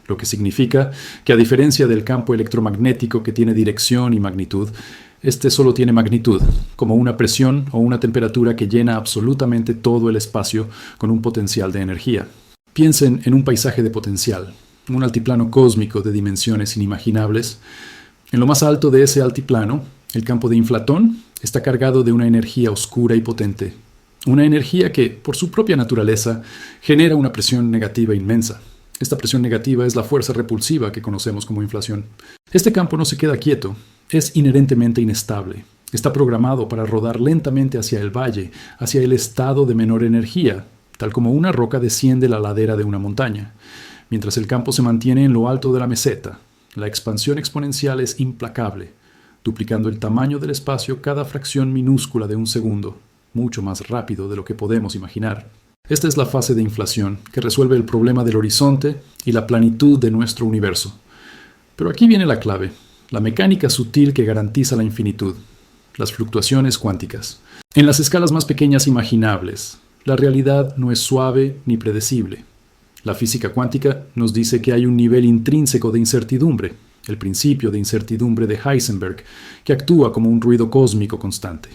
lo que significa que a diferencia del campo electromagnético que tiene dirección y magnitud, este solo tiene magnitud, como una presión o una temperatura que llena absolutamente todo el espacio con un potencial de energía. Piensen en un paisaje de potencial, un altiplano cósmico de dimensiones inimaginables. En lo más alto de ese altiplano, el campo de Inflatón está cargado de una energía oscura y potente. Una energía que, por su propia naturaleza, genera una presión negativa inmensa. Esta presión negativa es la fuerza repulsiva que conocemos como inflación. Este campo no se queda quieto, es inherentemente inestable. Está programado para rodar lentamente hacia el valle, hacia el estado de menor energía, tal como una roca desciende la ladera de una montaña. Mientras el campo se mantiene en lo alto de la meseta, la expansión exponencial es implacable, duplicando el tamaño del espacio cada fracción minúscula de un segundo, mucho más rápido de lo que podemos imaginar. Esta es la fase de inflación, que resuelve el problema del horizonte y la planitud de nuestro universo. Pero aquí viene la clave, la mecánica sutil que garantiza la infinitud, las fluctuaciones cuánticas. En las escalas más pequeñas imaginables, la realidad no es suave ni predecible. La física cuántica nos dice que hay un nivel intrínseco de incertidumbre, el principio de incertidumbre de Heisenberg, que actúa como un ruido cósmico constante.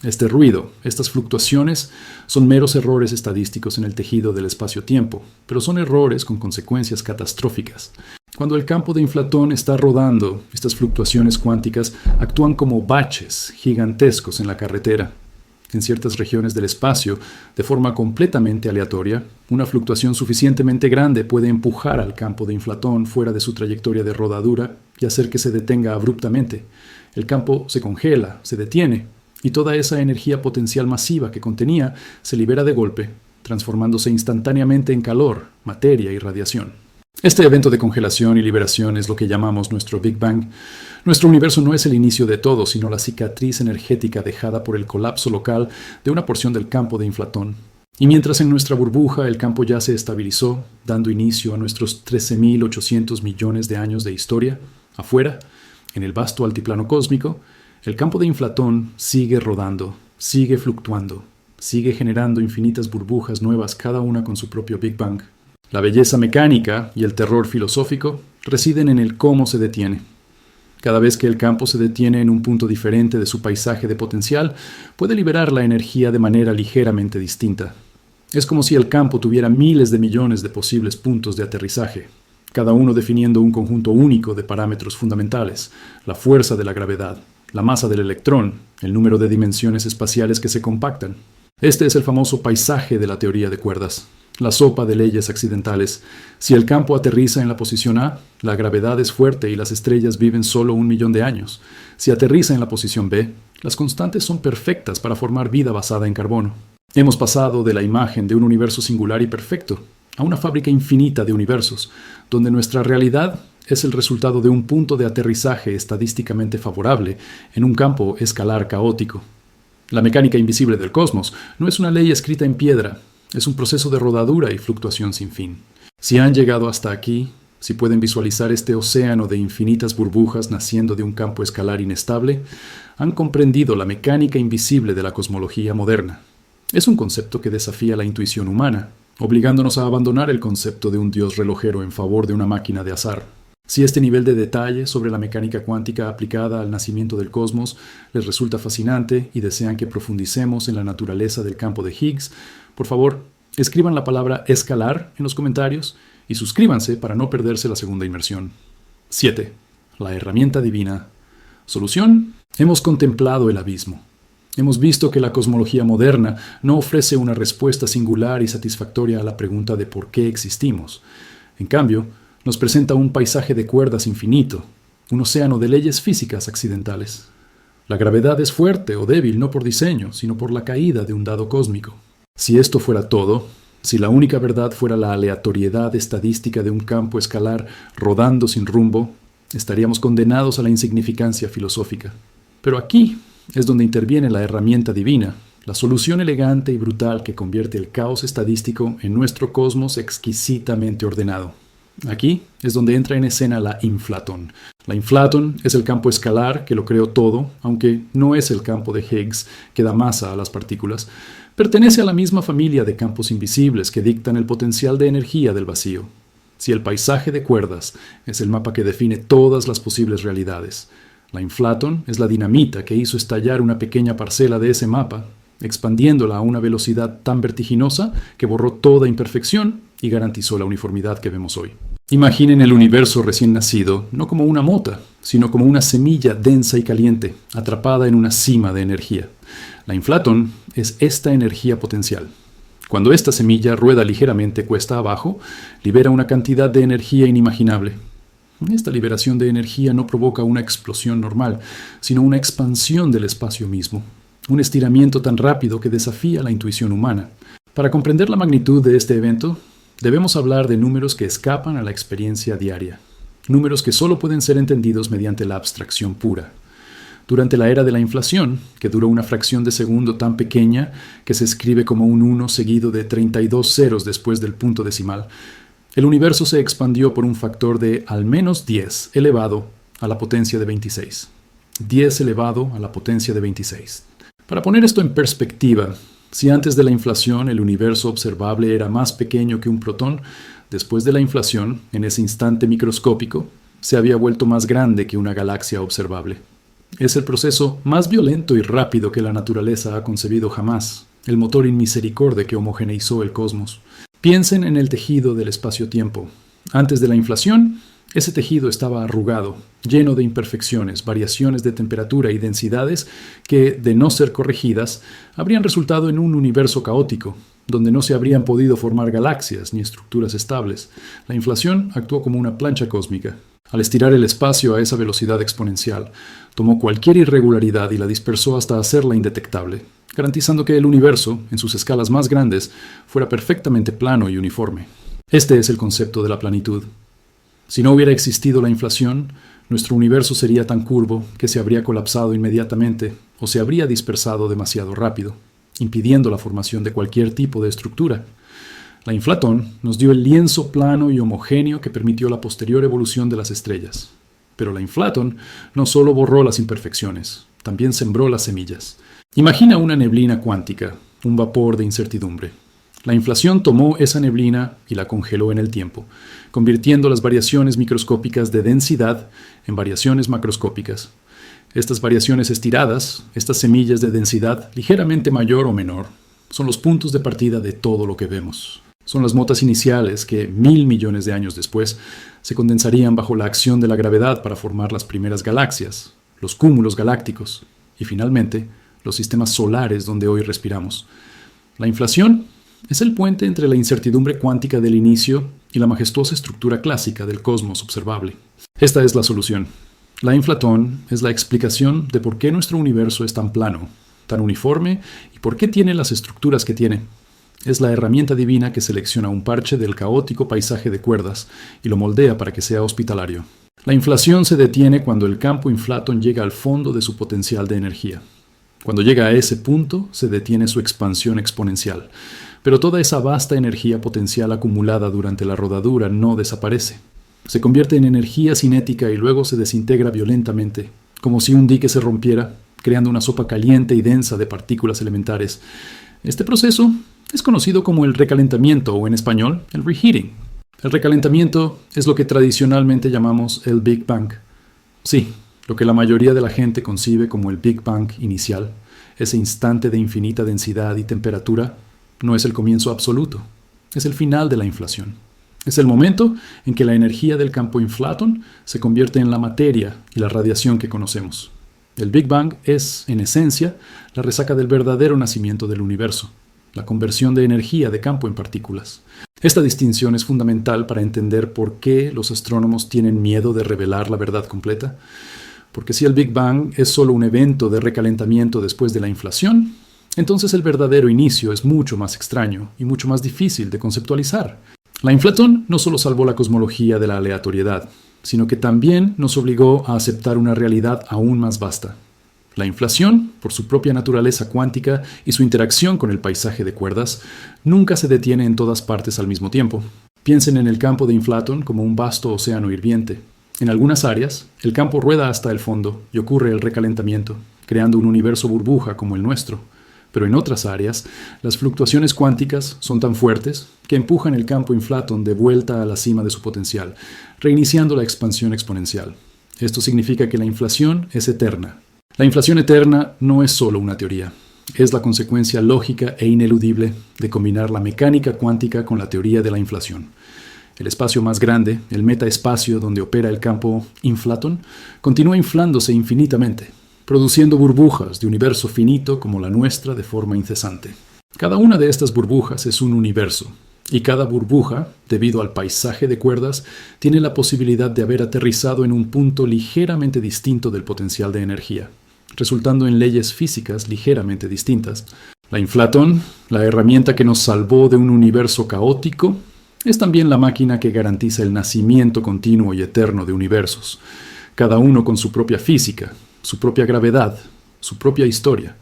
Este ruido, estas fluctuaciones, son meros errores estadísticos en el tejido del espacio-tiempo, pero son errores con consecuencias catastróficas. Cuando el campo de Inflatón está rodando, estas fluctuaciones cuánticas actúan como baches gigantescos en la carretera. En ciertas regiones del espacio, de forma completamente aleatoria, una fluctuación suficientemente grande puede empujar al campo de Inflatón fuera de su trayectoria de rodadura y hacer que se detenga abruptamente. El campo se congela, se detiene, y toda esa energía potencial masiva que contenía se libera de golpe, transformándose instantáneamente en calor, materia y radiación. Este evento de congelación y liberación es lo que llamamos nuestro Big Bang. Nuestro universo no es el inicio de todo, sino la cicatriz energética dejada por el colapso local de una porción del campo de Inflatón. Y mientras en nuestra burbuja el campo ya se estabilizó, dando inicio a nuestros 13.800 millones de años de historia, afuera, en el vasto altiplano cósmico, el campo de Inflatón sigue rodando, sigue fluctuando, sigue generando infinitas burbujas nuevas, cada una con su propio Big Bang. La belleza mecánica y el terror filosófico residen en el cómo se detiene. Cada vez que el campo se detiene en un punto diferente de su paisaje de potencial, puede liberar la energía de manera ligeramente distinta. Es como si el campo tuviera miles de millones de posibles puntos de aterrizaje, cada uno definiendo un conjunto único de parámetros fundamentales: la fuerza de la gravedad, la masa del electrón, el número de dimensiones espaciales que se compactan. Este es el famoso paisaje de la teoría de cuerdas, la sopa de leyes accidentales. Si el campo aterriza en la posición A, la gravedad es fuerte y las estrellas viven solo 1 millón de años. Si aterriza en la posición B, las constantes son perfectas para formar vida basada en carbono. Hemos pasado de la imagen de un universo singular y perfecto a una fábrica infinita de universos, donde nuestra realidad es el resultado de un punto de aterrizaje estadísticamente favorable en un campo escalar caótico. La mecánica invisible del cosmos no es una ley escrita en piedra, es un proceso de rodadura y fluctuación sin fin. Si han llegado hasta aquí, si pueden visualizar este océano de infinitas burbujas naciendo de un campo escalar inestable, han comprendido la mecánica invisible de la cosmología moderna. Es un concepto que desafía la intuición humana, obligándonos a abandonar el concepto de un dios relojero en favor de una máquina de azar. Si este nivel de detalle sobre la mecánica cuántica aplicada al nacimiento del cosmos les resulta fascinante y desean que profundicemos en la naturaleza del campo de Higgs, por favor, escriban la palabra escalar en los comentarios y suscríbanse para no perderse la segunda inmersión. 7. La herramienta divina. ¿Solución? Hemos contemplado el abismo. Hemos visto que la cosmología moderna no ofrece una respuesta singular y satisfactoria a la pregunta de por qué existimos. En cambio, nos presenta un paisaje de cuerdas infinito, un océano de leyes físicas accidentales. La gravedad es fuerte o débil no por diseño, sino por la caída de un dado cósmico. Si esto fuera todo, si la única verdad fuera la aleatoriedad estadística de un campo escalar rodando sin rumbo, estaríamos condenados a la insignificancia filosófica. Pero aquí es donde interviene la herramienta divina, la solución elegante y brutal que convierte el caos estadístico en nuestro cosmos exquisitamente ordenado. Aquí es donde entra en escena la inflatón. La inflatón es el campo escalar que lo creó todo, aunque no es el campo de Higgs que da masa a las partículas. Pertenece a la misma familia de campos invisibles que dictan el potencial de energía del vacío. Si el paisaje de cuerdas es el mapa que define todas las posibles realidades, la inflatón es la dinamita que hizo estallar una pequeña parcela de ese mapa, expandiéndola a una velocidad tan vertiginosa que borró toda imperfección y garantizó la uniformidad que vemos hoy. Imaginen el universo recién nacido no como una mota, sino como una semilla densa y caliente, atrapada en una cima de energía. La inflatón es esta energía potencial. Cuando esta semilla rueda ligeramente cuesta abajo, libera una cantidad de energía inimaginable. Esta liberación de energía no provoca una explosión normal, sino una expansión del espacio mismo, un estiramiento tan rápido que desafía la intuición humana. Para comprender la magnitud de este evento, debemos hablar de números que escapan a la experiencia diaria, números que solo pueden ser entendidos mediante la abstracción pura. Durante la era de la inflación, que duró una fracción de segundo tan pequeña que se escribe como un 1 seguido de 32 ceros después del punto decimal, el universo se expandió por un factor de al menos 10 elevado a la potencia de 26. 10 elevado a la potencia de 26. Para poner esto en perspectiva, si antes de la inflación el universo observable era más pequeño que un protón, después de la inflación, en ese instante microscópico, se había vuelto más grande que una galaxia observable. Es el proceso más violento y rápido que la naturaleza ha concebido jamás, el motor inmisericorde que homogeneizó el cosmos. Piensen en el tejido del espacio-tiempo. Antes de la inflación, ese tejido estaba arrugado, lleno de imperfecciones, variaciones de temperatura y densidades que, de no ser corregidas, habrían resultado en un universo caótico, donde no se habrían podido formar galaxias ni estructuras estables. La inflación actuó como una plancha cósmica. Al estirar el espacio a esa velocidad exponencial, tomó cualquier irregularidad y la dispersó hasta hacerla indetectable, garantizando que el universo, en sus escalas más grandes, fuera perfectamente plano y uniforme. Este es el concepto de la planitud. Si no hubiera existido la inflación, nuestro universo sería tan curvo que se habría colapsado inmediatamente o se habría dispersado demasiado rápido, impidiendo la formación de cualquier tipo de estructura. La inflatón nos dio el lienzo plano y homogéneo que permitió la posterior evolución de las estrellas. Pero la inflatón no solo borró las imperfecciones, también sembró las semillas. Imagina una neblina cuántica, un vapor de incertidumbre. La inflación tomó esa neblina y la congeló en el tiempo, convirtiendo las variaciones microscópicas de densidad en variaciones macroscópicas. Estas variaciones estiradas, estas semillas de densidad ligeramente mayor o menor, son los puntos de partida de todo lo que vemos. Son las motas iniciales que, 1.000 millones de años después, se condensarían bajo la acción de la gravedad para formar las primeras galaxias, los cúmulos galácticos y, finalmente, los sistemas solares donde hoy respiramos. La inflación es el puente entre la incertidumbre cuántica del inicio y la majestuosa estructura clásica del cosmos observable. Esta es la solución. La inflatón es la explicación de por qué nuestro universo es tan plano, tan uniforme y por qué tiene las estructuras que tiene. Es la herramienta divina que selecciona un parche del caótico paisaje de cuerdas y lo moldea para que sea hospitalario. La inflación se detiene cuando el campo inflatón llega al fondo de su potencial de energía. Cuando llega a ese punto, se detiene su expansión exponencial. Pero toda esa vasta energía potencial acumulada durante la rodadura no desaparece. Se convierte en energía cinética y luego se desintegra violentamente, como si un dique se rompiera, creando una sopa caliente y densa de partículas elementares. Este proceso es conocido como el recalentamiento o en español, el reheating. El recalentamiento es lo que tradicionalmente llamamos el Big Bang. Sí, lo que la mayoría de la gente concibe como el Big Bang inicial, ese instante de infinita densidad y temperatura, no es el comienzo absoluto, es el final de la inflación. Es el momento en que la energía del campo inflatón se convierte en la materia y la radiación que conocemos. El Big Bang es, en esencia, la resaca del verdadero nacimiento del universo, la conversión de energía de campo en partículas. Esta distinción es fundamental para entender por qué los astrónomos tienen miedo de revelar la verdad completa. Porque si el Big Bang es solo un evento de recalentamiento después de la inflación, entonces el verdadero inicio es mucho más extraño y mucho más difícil de conceptualizar. La inflatón no solo salvó la cosmología de la aleatoriedad, sino que también nos obligó a aceptar una realidad aún más vasta. La inflación, por su propia naturaleza cuántica y su interacción con el paisaje de cuerdas, nunca se detiene en todas partes al mismo tiempo. Piensen en el campo de inflatón como un vasto océano hirviente. En algunas áreas, el campo rueda hasta el fondo y ocurre el recalentamiento, creando un universo burbuja como el nuestro. Pero en otras áreas, las fluctuaciones cuánticas son tan fuertes que empujan el campo inflatón de vuelta a la cima de su potencial, reiniciando la expansión exponencial. Esto significa que la inflación es eterna. La inflación eterna no es solo una teoría, es la consecuencia lógica e ineludible de combinar la mecánica cuántica con la teoría de la inflación. El espacio más grande, el metaespacio donde opera el campo inflatón, continúa inflándose infinitamente, produciendo burbujas de universo finito como la nuestra de forma incesante. Cada una de estas burbujas es un universo, y cada burbuja, debido al paisaje de cuerdas, tiene la posibilidad de haber aterrizado en un punto ligeramente distinto del potencial de energía, resultando en leyes físicas ligeramente distintas. La inflatón, la herramienta que nos salvó de un universo caótico, es también la máquina que garantiza el nacimiento continuo y eterno de universos, cada uno con su propia física, su propia gravedad, su propia historia.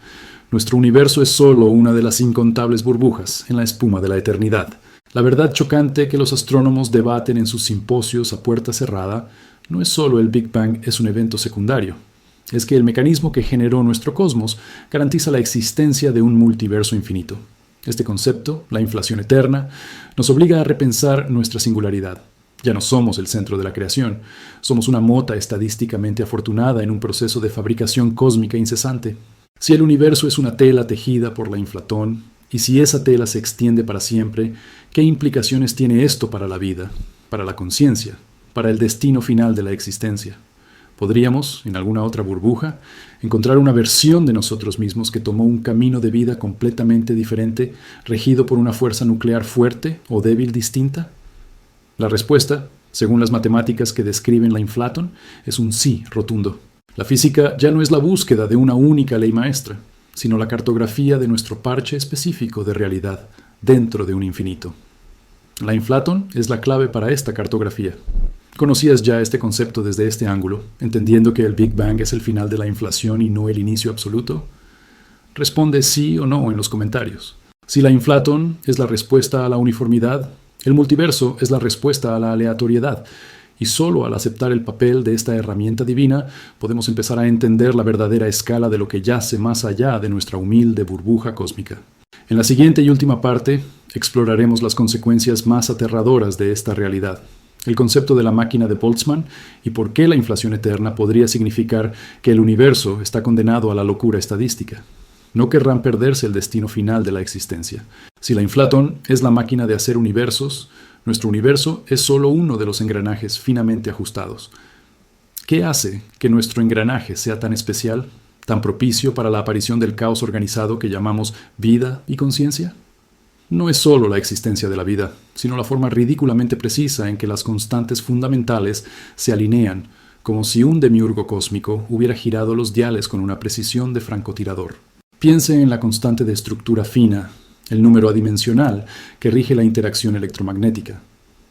Nuestro universo es solo una de las incontables burbujas en la espuma de la eternidad. La verdad chocante que los astrónomos debaten en sus simposios a puerta cerrada no es solo el Big Bang, es un evento secundario. Es que el mecanismo que generó nuestro cosmos garantiza la existencia de un multiverso infinito. Este concepto, la inflación eterna, nos obliga a repensar nuestra singularidad. Ya no somos el centro de la creación, somos una mota estadísticamente afortunada en un proceso de fabricación cósmica incesante. Si el universo es una tela tejida por la inflatón, y si esa tela se extiende para siempre, ¿qué implicaciones tiene esto para la vida, para la conciencia, para el destino final de la existencia? ¿Podríamos, en alguna otra burbuja, encontrar una versión de nosotros mismos que tomó un camino de vida completamente diferente, regido por una fuerza nuclear fuerte o débil distinta? La respuesta, según las matemáticas que describen la inflatón, es un sí rotundo. La física ya no es la búsqueda de una única ley maestra, sino la cartografía de nuestro parche específico de realidad dentro de un infinito. La inflatón es la clave para esta cartografía. ¿Conocías ya este concepto desde este ángulo, entendiendo que el Big Bang es el final de la inflación y no el inicio absoluto? Responde sí o no en los comentarios. Si la inflatón es la respuesta a la uniformidad, el multiverso es la respuesta a la aleatoriedad, y solo al aceptar el papel de esta herramienta divina podemos empezar a entender la verdadera escala de lo que yace más allá de nuestra humilde burbuja cósmica. En la siguiente y última parte, exploraremos las consecuencias más aterradoras de esta realidad, el concepto de la máquina de Boltzmann y por qué la inflación eterna podría significar que el universo está condenado a la locura estadística. No querrán perderse el destino final de la existencia. Si la inflatón es la máquina de hacer universos, nuestro universo es solo uno de los engranajes finamente ajustados. ¿Qué hace que nuestro engranaje sea tan especial, tan propicio para la aparición del caos organizado que llamamos vida y conciencia? No es solo la existencia de la vida, sino la forma ridículamente precisa en que las constantes fundamentales se alinean, como si un demiurgo cósmico hubiera girado los diales con una precisión de francotirador. Piense en la constante de estructura fina, el número adimensional que rige la interacción electromagnética.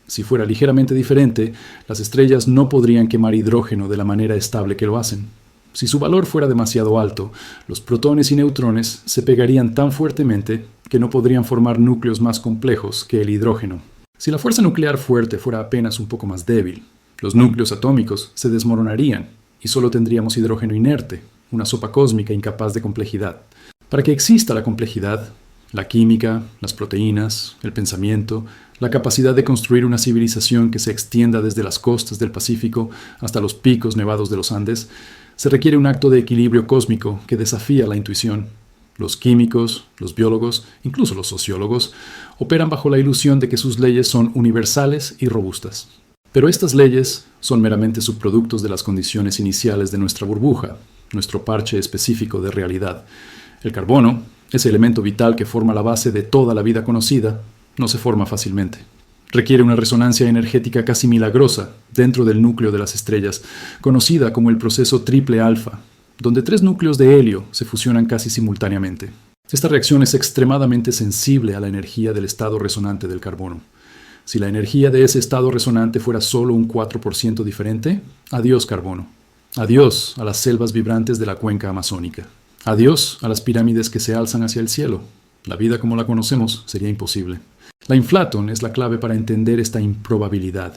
Si fuera ligeramente diferente, las estrellas no podrían quemar hidrógeno de la manera estable que lo hacen. Si su valor fuera demasiado alto, los protones y neutrones se pegarían tan fuertemente que no podrían formar núcleos más complejos que el hidrógeno. Si la fuerza nuclear fuerte fuera apenas un poco más débil, los núcleos atómicos se desmoronarían y solo tendríamos hidrógeno inerte, una sopa cósmica incapaz de complejidad. Para que exista la complejidad, la química, las proteínas, el pensamiento, la capacidad de construir una civilización que se extienda desde las costas del Pacífico hasta los picos nevados de los Andes, se requiere un acto de equilibrio cósmico que desafía la intuición. Los químicos, los biólogos, incluso los sociólogos, operan bajo la ilusión de que sus leyes son universales y robustas. Pero estas leyes son meramente subproductos de las condiciones iniciales de nuestra burbuja, nuestro parche específico de realidad. El carbono, ese elemento vital que forma la base de toda la vida conocida, no se forma fácilmente. Requiere una resonancia energética casi milagrosa dentro del núcleo de las estrellas, conocida como el proceso triple alfa, donde 3 núcleos de helio se fusionan casi simultáneamente. Esta reacción es extremadamente sensible a la energía del estado resonante del carbono. Si la energía de ese estado resonante fuera solo un 4% diferente, adiós carbono. Adiós a las selvas vibrantes de la cuenca amazónica. Adiós a las pirámides que se alzan hacia el cielo. La vida como la conocemos sería imposible. La inflaton es la clave para entender esta improbabilidad.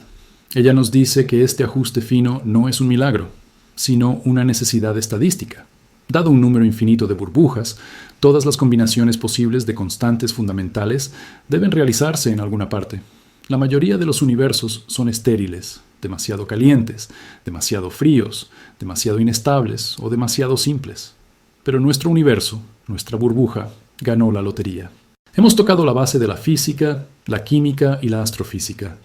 Ella nos dice que este ajuste fino no es un milagro, sino una necesidad estadística. Dado un número infinito de burbujas, todas las combinaciones posibles de constantes fundamentales deben realizarse en alguna parte. La mayoría de los universos son estériles, demasiado calientes, demasiado fríos, demasiado inestables o demasiado simples. Pero nuestro universo, nuestra burbuja, ganó la lotería. Hemos tocado la base de la física, la química y la astrofísica.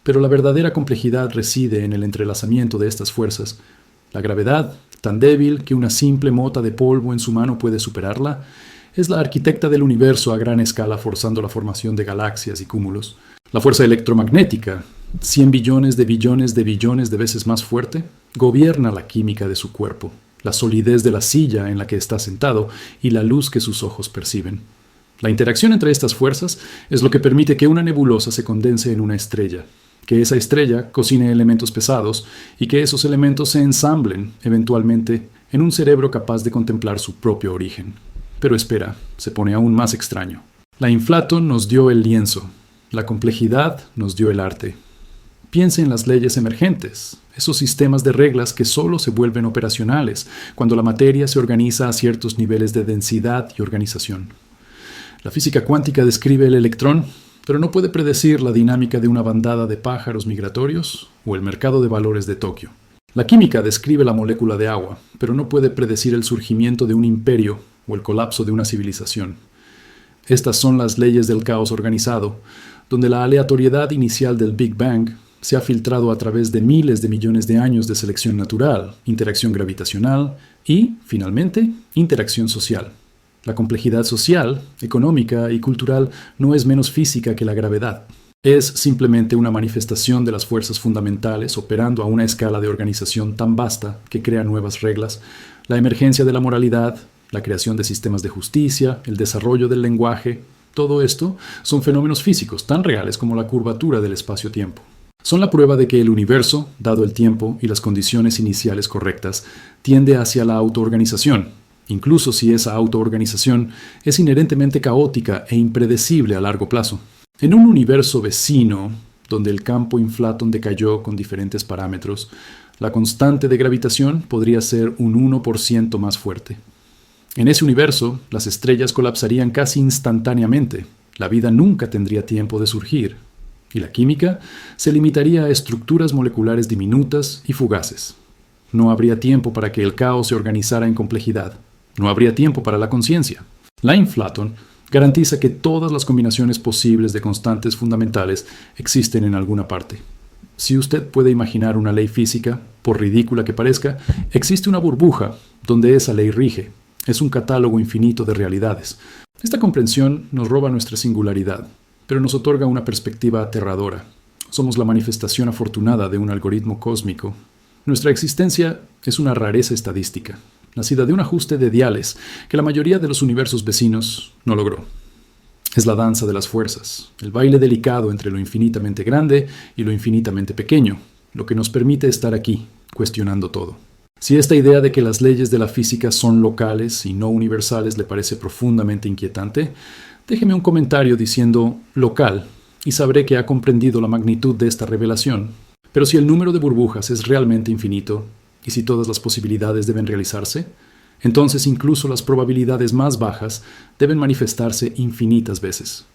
Pero la verdadera complejidad reside en el entrelazamiento de estas fuerzas. La gravedad, tan débil que una simple mota de polvo en su mano puede superarla, es la arquitecta del universo a gran escala forzando la formación de galaxias y cúmulos. La fuerza electromagnética, 100 billones de billones de billones de veces más fuerte, gobierna la química de su cuerpo, la solidez de la silla en la que está sentado y la luz que sus ojos perciben. La interacción entre estas fuerzas es lo que permite que una nebulosa se condense en una estrella, que esa estrella cocine elementos pesados y que esos elementos se ensamblen, eventualmente, en un cerebro capaz de contemplar su propio origen. Pero espera, se pone aún más extraño. La inflaton nos dio el lienzo. La complejidad nos dio el arte. Piense en las leyes emergentes, esos sistemas de reglas que solo se vuelven operacionales cuando la materia se organiza a ciertos niveles de densidad y organización. La física cuántica describe el electrón, pero no puede predecir la dinámica de una bandada de pájaros migratorios o el mercado de valores de Tokio. La química describe la molécula de agua, pero no puede predecir el surgimiento de un imperio o el colapso de una civilización. Estas son las leyes del caos organizado, donde la aleatoriedad inicial del Big Bang se ha filtrado a través de miles de millones de años de selección natural, interacción gravitacional y, finalmente, interacción social. La complejidad social, económica y cultural no es menos física que la gravedad. Es simplemente una manifestación de las fuerzas fundamentales operando a una escala de organización tan vasta que crea nuevas reglas, la emergencia de la moralidad, la creación de sistemas de justicia, el desarrollo del lenguaje. Todo esto son fenómenos físicos tan reales como la curvatura del espacio-tiempo. Son la prueba de que el universo, dado el tiempo y las condiciones iniciales correctas, tiende hacia la autoorganización, incluso si esa autoorganización es inherentemente caótica e impredecible a largo plazo. En un universo vecino, donde el campo inflaton decayó con diferentes parámetros, la constante de gravitación podría ser un 1% más fuerte. En ese universo, las estrellas colapsarían casi instantáneamente, la vida nunca tendría tiempo de surgir, y la química se limitaría a estructuras moleculares diminutas y fugaces. No habría tiempo para que el caos se organizara en complejidad, no habría tiempo para la conciencia. La inflaton garantiza que todas las combinaciones posibles de constantes fundamentales existen en alguna parte. Si usted puede imaginar una ley física, por ridícula que parezca, existe una burbuja donde esa ley rige. Es un catálogo infinito de realidades. Esta comprensión nos roba nuestra singularidad, pero nos otorga una perspectiva aterradora. Somos la manifestación afortunada de un algoritmo cósmico. Nuestra existencia es una rareza estadística, nacida de un ajuste de diales que la mayoría de los universos vecinos no logró. Es la danza de las fuerzas, el baile delicado entre lo infinitamente grande y lo infinitamente pequeño, lo que nos permite estar aquí, cuestionando todo. Si esta idea de que las leyes de la física son locales y no universales le parece profundamente inquietante, déjeme un comentario diciendo local y sabré que ha comprendido la magnitud de esta revelación. Pero si el número de burbujas es realmente infinito, y si todas las posibilidades deben realizarse, entonces incluso las probabilidades más bajas deben manifestarse infinitas veces.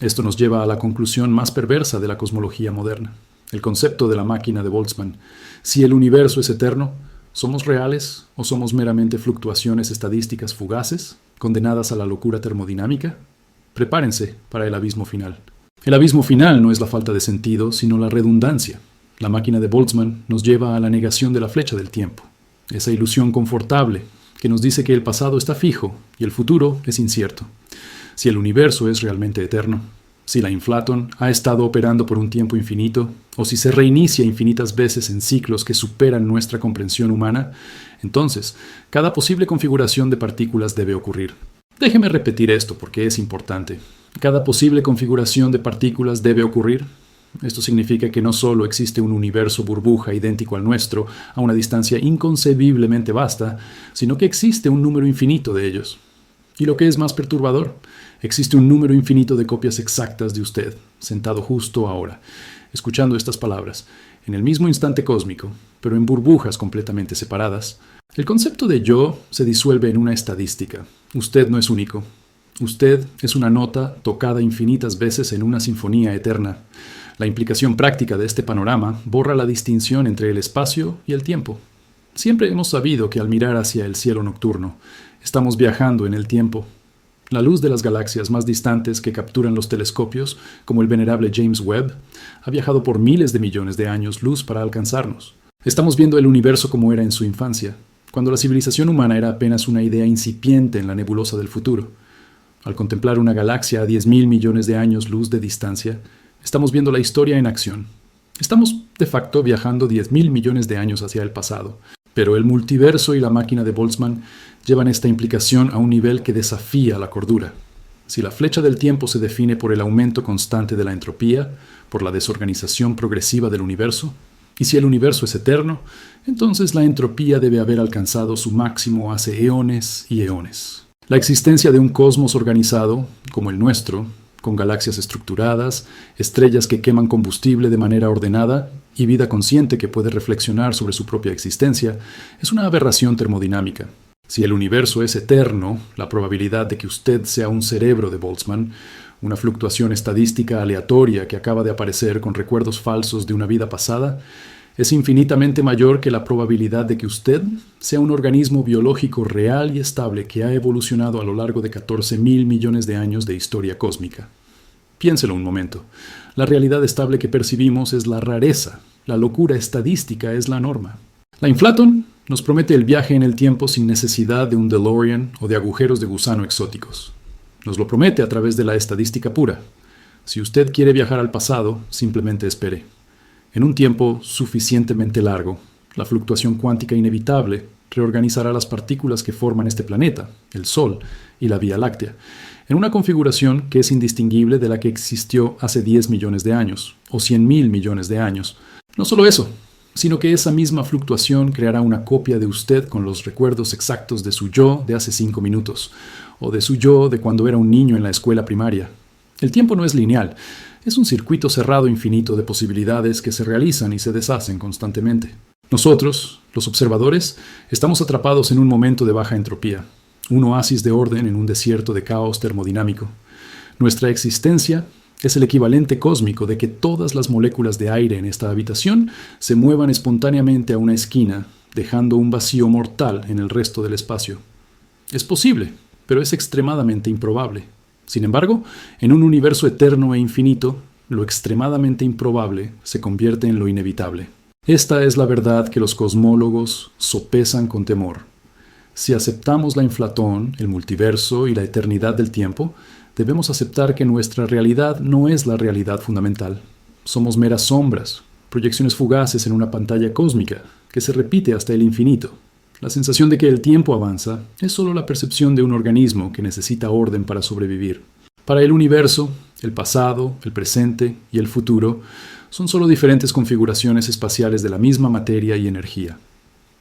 Esto nos lleva a la conclusión más perversa de la cosmología moderna, el concepto de la máquina de Boltzmann. Si el universo es eterno, ¿somos reales o somos meramente fluctuaciones estadísticas fugaces, condenadas a la locura termodinámica? Prepárense para el abismo final. El abismo final no es la falta de sentido, sino la redundancia. La máquina de Boltzmann nos lleva a la negación de la flecha del tiempo, esa ilusión confortable que nos dice que el pasado está fijo y el futuro es incierto. Si el universo es realmente eterno, si la inflaton ha estado operando por un tiempo infinito, o si se reinicia infinitas veces en ciclos que superan nuestra comprensión humana, entonces cada posible configuración de partículas debe ocurrir. Déjeme repetir esto porque es importante. Cada posible configuración de partículas debe ocurrir. Esto significa que no solo existe un universo burbuja idéntico al nuestro a una distancia inconcebiblemente vasta, sino que existe un número infinito de ellos. Y lo que es más perturbador, existe un número infinito de copias exactas de usted, sentado justo ahora, escuchando estas palabras, en el mismo instante cósmico, pero en burbujas completamente separadas. El concepto de yo se disuelve en una estadística. Usted no es único. Usted es una nota tocada infinitas veces en una sinfonía eterna. La implicación práctica de este panorama borra la distinción entre el espacio y el tiempo. Siempre hemos sabido que al mirar hacia el cielo nocturno, estamos viajando en el tiempo. La luz de las galaxias más distantes que capturan los telescopios, como el venerable James Webb, ha viajado por miles de millones de años luz para alcanzarnos. Estamos viendo el universo como era en su infancia, cuando la civilización humana era apenas una idea incipiente en la nebulosa del futuro. Al contemplar una galaxia a 10.000 millones de años luz de distancia, estamos viendo la historia en acción. Estamos, de facto, viajando 10.000 millones de años hacia el pasado, pero el multiverso y la máquina de Boltzmann llevan esta implicación a un nivel que desafía la cordura. Si la flecha del tiempo se define por el aumento constante de la entropía, por la desorganización progresiva del universo, y si el universo es eterno, entonces la entropía debe haber alcanzado su máximo hace eones y eones. La existencia de un cosmos organizado, como el nuestro, con galaxias estructuradas, estrellas que queman combustible de manera ordenada y vida consciente que puede reflexionar sobre su propia existencia, es una aberración termodinámica. Si el universo es eterno, la probabilidad de que usted sea un cerebro de Boltzmann, una fluctuación estadística aleatoria que acaba de aparecer con recuerdos falsos de una vida pasada, es infinitamente mayor que la probabilidad de que usted sea un organismo biológico real y estable que ha evolucionado a lo largo de 14.000 millones de años de historia cósmica. Piénselo un momento. La realidad estable que percibimos es la rareza. La locura estadística es la norma. La Inflaton nos promete el viaje en el tiempo sin necesidad de un DeLorean o de agujeros de gusano exóticos. Nos lo promete a través de la estadística pura. Si usted quiere viajar al pasado, simplemente espere. En un tiempo suficientemente largo, la fluctuación cuántica inevitable reorganizará las partículas que forman este planeta, el Sol y la Vía Láctea, en una configuración que es indistinguible de la que existió hace 10 millones de años, o 100.000 millones de años. No solo eso, sino que esa misma fluctuación creará una copia de usted con los recuerdos exactos de su yo de hace 5 minutos, o de su yo de cuando era un niño en la escuela primaria. El tiempo no es lineal, es un circuito cerrado infinito de posibilidades que se realizan y se deshacen constantemente. Nosotros, los observadores, estamos atrapados en un momento de baja entropía, un oasis de orden en un desierto de caos termodinámico. Nuestra existencia es el equivalente cósmico de que todas las moléculas de aire en esta habitación se muevan espontáneamente a una esquina, dejando un vacío mortal en el resto del espacio. Es posible, pero es extremadamente improbable. Sin embargo, en un universo eterno e infinito, lo extremadamente improbable se convierte en lo inevitable. Esta es la verdad que los cosmólogos sopesan con temor. Si aceptamos la inflatón, el multiverso y la eternidad del tiempo, debemos aceptar que nuestra realidad no es la realidad fundamental. Somos meras sombras, proyecciones fugaces en una pantalla cósmica que se repite hasta el infinito. La sensación de que el tiempo avanza es solo la percepción de un organismo que necesita orden para sobrevivir. Para el universo, el pasado, el presente y el futuro son solo diferentes configuraciones espaciales de la misma materia y energía.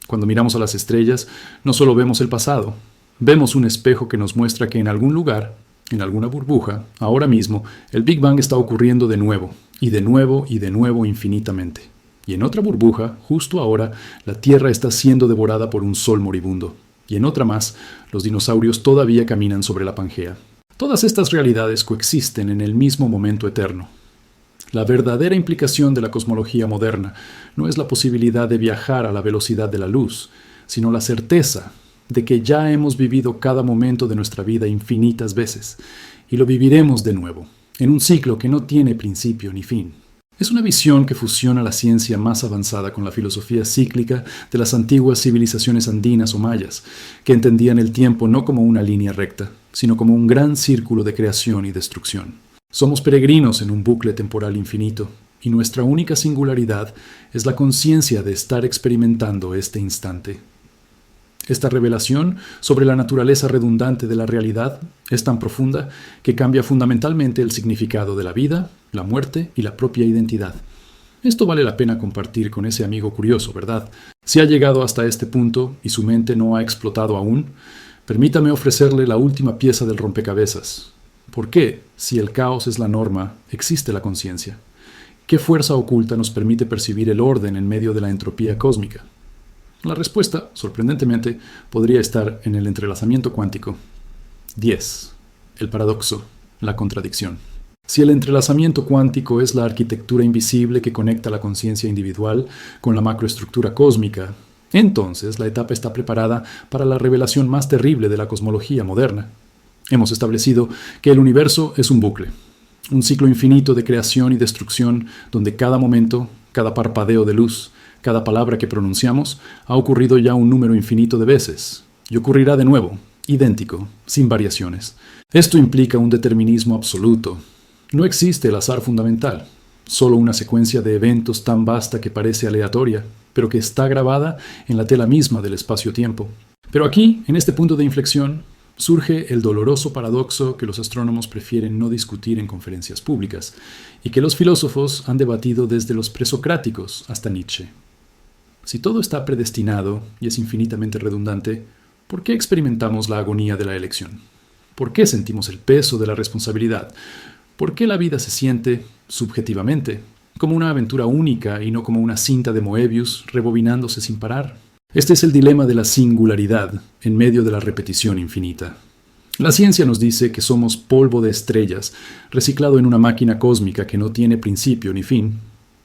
Cuando miramos a las estrellas, no solo vemos el pasado, vemos un espejo que nos muestra que en algún lugar, en alguna burbuja, ahora mismo, el Big Bang está ocurriendo de nuevo, y de nuevo y de nuevo infinitamente. Y en otra burbuja, justo ahora, la Tierra está siendo devorada por un sol moribundo. Y en otra más, los dinosaurios todavía caminan sobre la Pangea. Todas estas realidades coexisten en el mismo momento eterno. La verdadera implicación de la cosmología moderna no es la posibilidad de viajar a la velocidad de la luz, sino la certeza de que ya hemos vivido cada momento de nuestra vida infinitas veces, y lo viviremos de nuevo, en un ciclo que no tiene principio ni fin. Es una visión que fusiona la ciencia más avanzada con la filosofía cíclica de las antiguas civilizaciones andinas o mayas, que entendían el tiempo no como una línea recta, sino como un gran círculo de creación y destrucción. Somos peregrinos en un bucle temporal infinito, y nuestra única singularidad es la conciencia de estar experimentando este instante. Esta revelación sobre la naturaleza redundante de la realidad es tan profunda que cambia fundamentalmente el significado de la vida, la muerte y la propia identidad. Esto vale la pena compartir con ese amigo curioso, ¿verdad? Si ha llegado hasta este punto y su mente no ha explotado aún, permítame ofrecerle la última pieza del rompecabezas. ¿Por qué, si el caos es la norma, existe la conciencia? ¿Qué fuerza oculta nos permite percibir el orden en medio de la entropía cósmica? La respuesta, sorprendentemente, podría estar en el entrelazamiento cuántico. 10. El paradoxo, la contradicción. Si el entrelazamiento cuántico es la arquitectura invisible que conecta la conciencia individual con la macroestructura cósmica, entonces la etapa está preparada para la revelación más terrible de la cosmología moderna. Hemos establecido que el universo es un bucle, un ciclo infinito de creación y destrucción donde cada momento, cada parpadeo de luz, cada palabra que pronunciamos ha ocurrido ya un número infinito de veces y ocurrirá de nuevo, idéntico, sin variaciones. Esto implica un determinismo absoluto. No existe el azar fundamental, solo una secuencia de eventos tan vasta que parece aleatoria, pero que está grabada en la tela misma del espacio-tiempo. Pero aquí, en este punto de inflexión, surge el doloroso paradoxo que los astrónomos prefieren no discutir en conferencias públicas y que los filósofos han debatido desde los presocráticos hasta Nietzsche. Si todo está predestinado y es infinitamente redundante, ¿por qué experimentamos la agonía de la elección? ¿Por qué sentimos el peso de la responsabilidad? ¿Por qué la vida se siente, subjetivamente, como una aventura única y no como una cinta de Moebius rebobinándose sin parar? Este es el dilema de la singularidad en medio de la repetición infinita. La ciencia nos dice que somos polvo de estrellas, reciclado en una máquina cósmica que no tiene principio ni fin.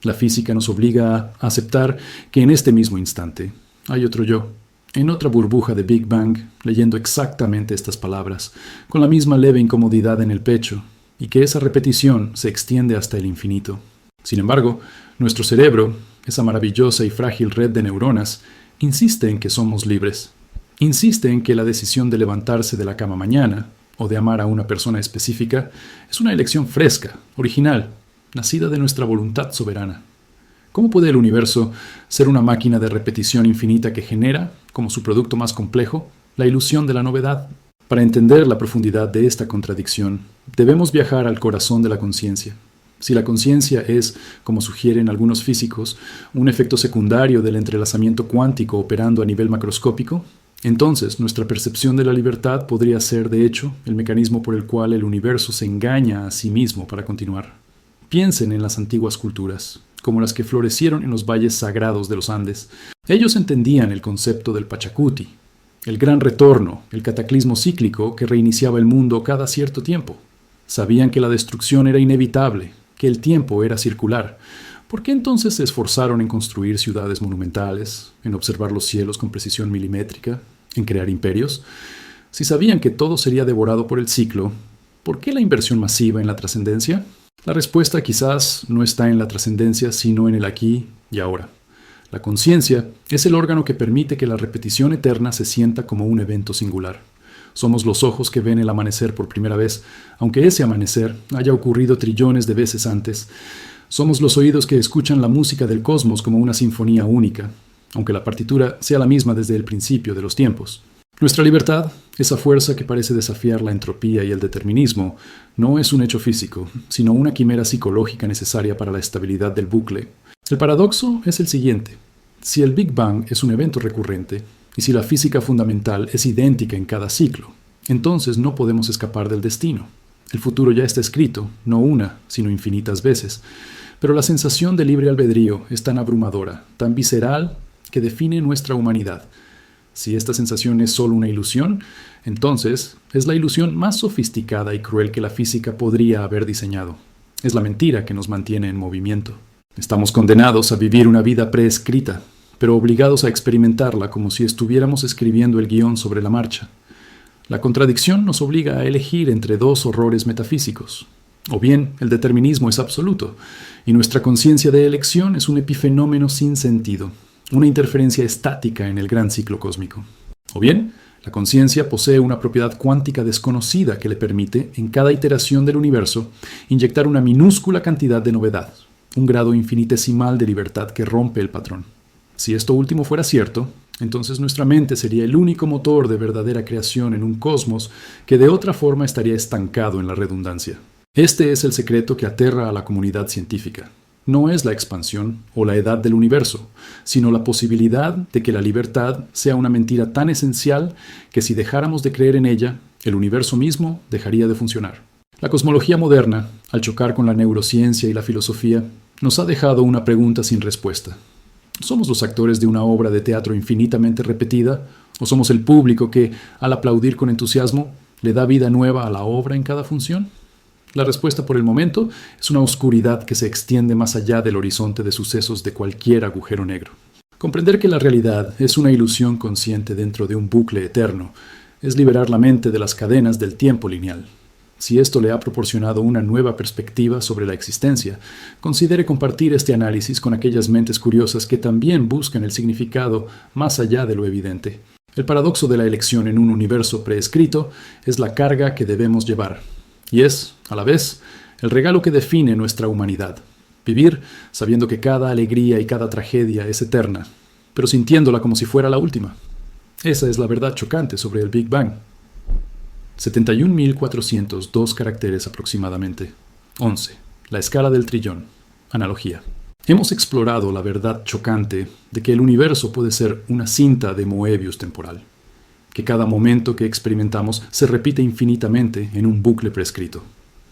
La física nos obliga a aceptar que en este mismo instante hay otro yo, en otra burbuja de Big Bang, leyendo exactamente estas palabras, con la misma leve incomodidad en el pecho, y que esa repetición se extiende hasta el infinito. Sin embargo, nuestro cerebro, esa maravillosa y frágil red de neuronas, insiste en que somos libres. Insiste en que la decisión de levantarse de la cama mañana o de amar a una persona específica es una elección fresca, original, nacida de nuestra voluntad soberana. ¿Cómo puede el universo ser una máquina de repetición infinita que genera, como su producto más complejo, la ilusión de la novedad? Para entender la profundidad de esta contradicción, debemos viajar al corazón de la conciencia. Si la conciencia es, como sugieren algunos físicos, un efecto secundario del entrelazamiento cuántico operando a nivel macroscópico, entonces nuestra percepción de la libertad podría ser, de hecho, el mecanismo por el cual el universo se engaña a sí mismo para continuar. Piensen en las antiguas culturas, como las que florecieron en los valles sagrados de los Andes. Ellos entendían el concepto del Pachacuti, el gran retorno, el cataclismo cíclico que reiniciaba el mundo cada cierto tiempo. Sabían que la destrucción era inevitable, que el tiempo era circular. ¿Por qué entonces se esforzaron en construir ciudades monumentales, en observar los cielos con precisión milimétrica, en crear imperios? Si sabían que todo sería devorado por el ciclo, ¿por qué la inversión masiva en la trascendencia? La respuesta quizás no está en la trascendencia, sino en el aquí y ahora. La conciencia es el órgano que permite que la repetición eterna se sienta como un evento singular. Somos los ojos que ven el amanecer por primera vez, aunque ese amanecer haya ocurrido trillones de veces antes. Somos los oídos que escuchan la música del cosmos como una sinfonía única, aunque la partitura sea la misma desde el principio de los tiempos. Nuestra libertad, esa fuerza que parece desafiar la entropía y el determinismo, no es un hecho físico, sino una quimera psicológica necesaria para la estabilidad del bucle. El paradoxo es el siguiente. Si el Big Bang es un evento recurrente, y si la física fundamental es idéntica en cada ciclo, entonces no podemos escapar del destino. El futuro ya está escrito, no una, sino infinitas veces. Pero la sensación de libre albedrío es tan abrumadora, tan visceral, que define nuestra humanidad. Si esta sensación es solo una ilusión, entonces es la ilusión más sofisticada y cruel que la física podría haber diseñado. Es la mentira que nos mantiene en movimiento. Estamos condenados a vivir una vida preescrita, pero obligados a experimentarla como si estuviéramos escribiendo el guión sobre la marcha. La contradicción nos obliga a elegir entre dos horrores metafísicos. O bien, el determinismo es absoluto, y nuestra conciencia de elección es un epifenómeno sin sentido, una interferencia estática en el gran ciclo cósmico. O bien, la conciencia posee una propiedad cuántica desconocida que le permite, en cada iteración del universo, inyectar una minúscula cantidad de novedad, un grado infinitesimal de libertad que rompe el patrón. Si esto último fuera cierto, Entonces nuestra mente sería el único motor de verdadera creación en un cosmos que de otra forma estaría estancado en la redundancia. Este es el secreto que aterra a la comunidad científica. No es la expansión o la edad del universo, sino la posibilidad de que la libertad sea una mentira tan esencial que si dejáramos de creer en ella, el universo mismo dejaría de funcionar. La cosmología moderna, al chocar con la neurociencia y la filosofía, nos ha dejado una pregunta sin respuesta. ¿Somos los actores de una obra de teatro infinitamente repetida? ¿O somos el público que, al aplaudir con entusiasmo, le da vida nueva a la obra en cada función? La respuesta por el momento es una oscuridad que se extiende más allá del horizonte de sucesos de cualquier agujero negro. Comprender que la realidad es una ilusión consciente dentro de un bucle eterno es liberar la mente de las cadenas del tiempo lineal. Si esto le ha proporcionado una nueva perspectiva sobre la existencia, considere compartir este análisis con aquellas mentes curiosas que también buscan el significado más allá de lo evidente. El paradoxo de la elección en un universo preescrito es la carga que debemos llevar, y es, a la vez, el regalo que define nuestra humanidad. Vivir sabiendo que cada alegría y cada tragedia es eterna, pero sintiéndola como si fuera la última. Esa es la verdad chocante sobre el Big Bang. 71.402 caracteres aproximadamente. 11. La escala del trillón. Analogía. Hemos explorado la verdad chocante de que el universo puede ser una cinta de Moebius temporal, que cada momento que experimentamos se repite infinitamente en un bucle prescrito.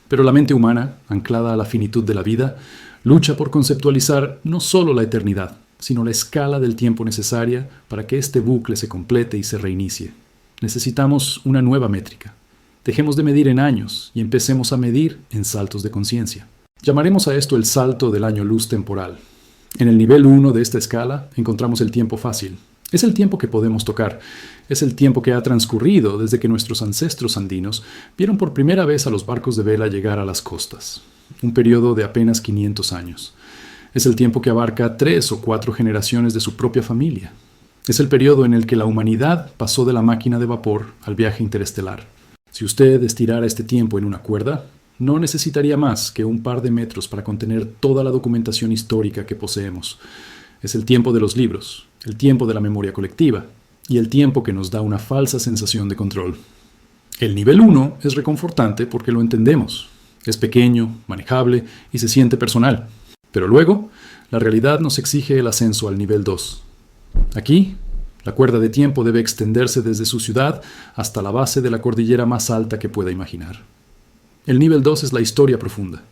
Pero la mente humana, anclada a la finitud de la vida, lucha por conceptualizar no solo la eternidad, sino la escala del tiempo necesaria para que este bucle se complete y se reinicie. Necesitamos una nueva métrica. Dejemos de medir en años y empecemos a medir en saltos de conciencia. Llamaremos a esto el salto del año luz temporal. En el nivel 1 de esta escala encontramos el tiempo fácil. Es el tiempo que podemos tocar. Es el tiempo que ha transcurrido desde que nuestros ancestros andinos vieron por primera vez a los barcos de vela llegar a las costas. Un periodo de apenas 500 años. Es el tiempo que abarca 3 o 4 generaciones de su propia familia. Es el periodo en el que la humanidad pasó de la máquina de vapor al viaje interestelar. Si usted estirara este tiempo en una cuerda, no necesitaría más que un par de metros para contener toda la documentación histórica que poseemos. Es el tiempo de los libros, el tiempo de la memoria colectiva y el tiempo que nos da una falsa sensación de control. El nivel 1 es reconfortante porque lo entendemos. Es pequeño, manejable y se siente personal. Pero luego, la realidad nos exige el ascenso al nivel 2. Aquí, la cuerda de tiempo debe extenderse desde su ciudad hasta la base de la cordillera más alta que pueda imaginar. El nivel 2 es la historia profunda.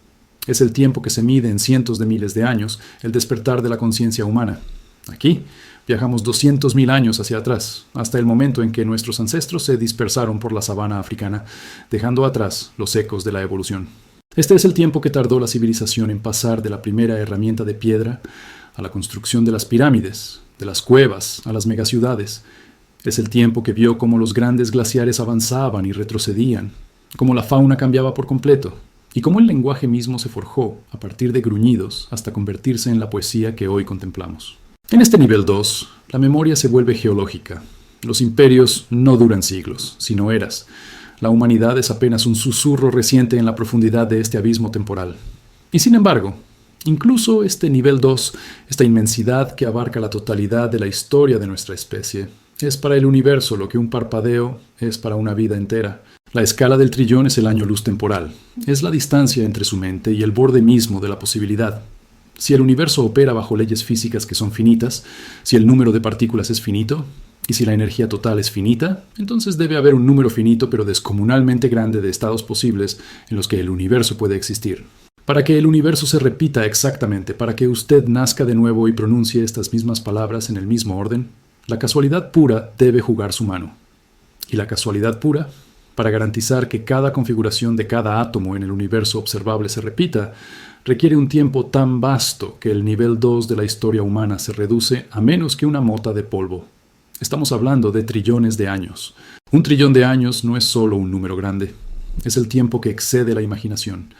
Es el tiempo que se mide en cientos de miles de años, el despertar de la conciencia humana. Aquí, viajamos 200.000 años hacia atrás, hasta el momento en que nuestros ancestros se dispersaron por la sabana africana, dejando atrás los ecos de la evolución. Este es el tiempo que tardó la civilización en pasar de la primera herramienta de piedra a la construcción de las pirámides, de las cuevas a las megaciudades. Es el tiempo que vio cómo los grandes glaciares avanzaban y retrocedían, cómo la fauna cambiaba por completo, y cómo el lenguaje mismo se forjó a partir de gruñidos hasta convertirse en la poesía que hoy contemplamos. En este nivel 2, la memoria se vuelve geológica. Los imperios no duran siglos, sino eras. La humanidad es apenas un susurro reciente en la profundidad de este abismo temporal. Y sin embargo, incluso este nivel 2, esta inmensidad que abarca la totalidad de la historia de nuestra especie, es para el universo lo que un parpadeo es para una vida entera. La escala del trillón es el año luz temporal. Es la distancia entre su mente y el borde mismo de la posibilidad. Si el universo opera bajo leyes físicas que son finitas, si el número de partículas es finito, y si la energía total es finita, entonces debe haber un número finito pero descomunalmente grande de estados posibles en los que el universo puede existir. Para que el universo se repita exactamente, para que usted nazca de nuevo y pronuncie estas mismas palabras en el mismo orden, la casualidad pura debe jugar su mano. Y la casualidad pura, para garantizar que cada configuración de cada átomo en el universo observable se repita, requiere un tiempo tan vasto que el nivel 2 de la historia humana se reduce a menos que una mota de polvo. Estamos hablando de trillones de años. Un trillón de años no es solo un número grande. Es el tiempo que excede la imaginación.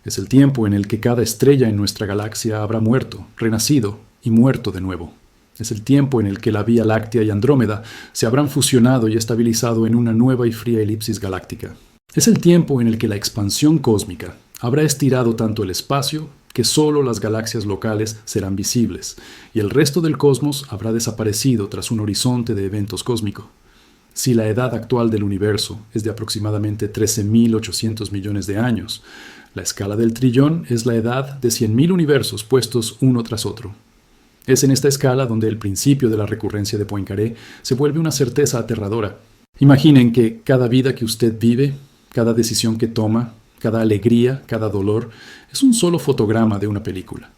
Es el tiempo en el que cada estrella en nuestra galaxia habrá muerto, renacido y muerto de nuevo. Es el tiempo en el que la Vía Láctea y Andrómeda se habrán fusionado y estabilizado en una nueva y fría elipsis galáctica. Es el tiempo en el que la expansión cósmica habrá estirado tanto el espacio que solo las galaxias locales serán visibles, y el resto del cosmos habrá desaparecido tras un horizonte de eventos cósmico. Si la edad actual del universo es de aproximadamente 13.800 millones de años, la escala del trillón es la edad de 100.000 universos puestos uno tras otro. Es en esta escala donde el principio de la recurrencia de Poincaré se vuelve una certeza aterradora. Imaginen que cada vida que usted vive, cada decisión que toma, cada alegría, cada dolor, es un solo fotograma de una película.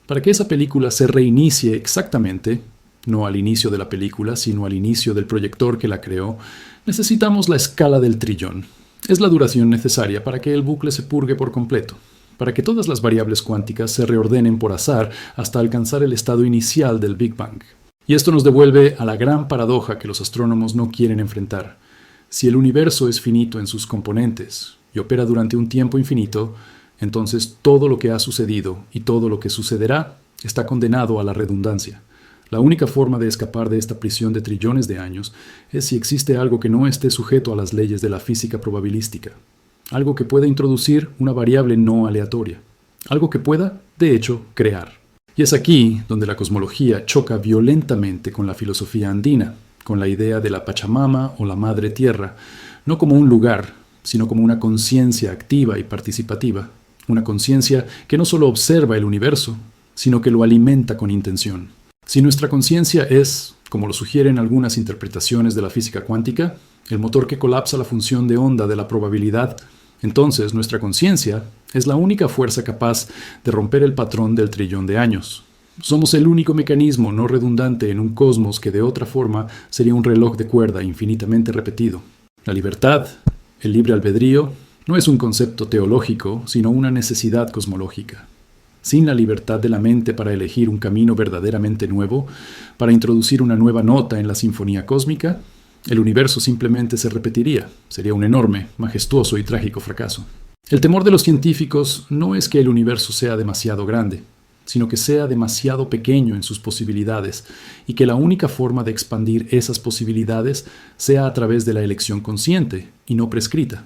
Para que esa película se reinicie exactamente, no al inicio de la película, sino al inicio del proyector que la creó, necesitamos la escala del trillón. Es la duración necesaria para que el bucle se purgue por completo, para que todas las variables cuánticas se reordenen por azar hasta alcanzar el estado inicial del Big Bang. Y esto nos devuelve a la gran paradoja que los astrónomos no quieren enfrentar. Si el universo es finito en sus componentes y opera durante un tiempo infinito, entonces todo lo que ha sucedido y todo lo que sucederá está condenado a la redundancia. La única forma de escapar de esta prisión de trillones de años es si existe algo que no esté sujeto a las leyes de la física probabilística, algo que pueda introducir una variable no aleatoria, algo que pueda, de hecho, crear. Y es aquí donde la cosmología choca violentamente con la filosofía andina, con la idea de la Pachamama o la Madre Tierra, no como un lugar, sino como una conciencia activa y participativa, una conciencia que no solo observa el universo, sino que lo alimenta con intención. Si nuestra conciencia es, como lo sugieren algunas interpretaciones de la física cuántica, el motor que colapsa la función de onda de la probabilidad, entonces nuestra conciencia es la única fuerza capaz de romper el patrón del trillón de años. Somos el único mecanismo no redundante en un cosmos que de otra forma sería un reloj de cuerda infinitamente repetido. La libertad, el libre albedrío, no es un concepto teológico, sino una necesidad cosmológica. Sin la libertad de la mente para elegir un camino verdaderamente nuevo, para introducir una nueva nota en la sinfonía cósmica, el universo simplemente se repetiría. Sería un enorme, majestuoso y trágico fracaso. El temor de los científicos no es que el universo sea demasiado grande, sino que sea demasiado pequeño en sus posibilidades y que la única forma de expandir esas posibilidades sea a través de la elección consciente y no prescrita.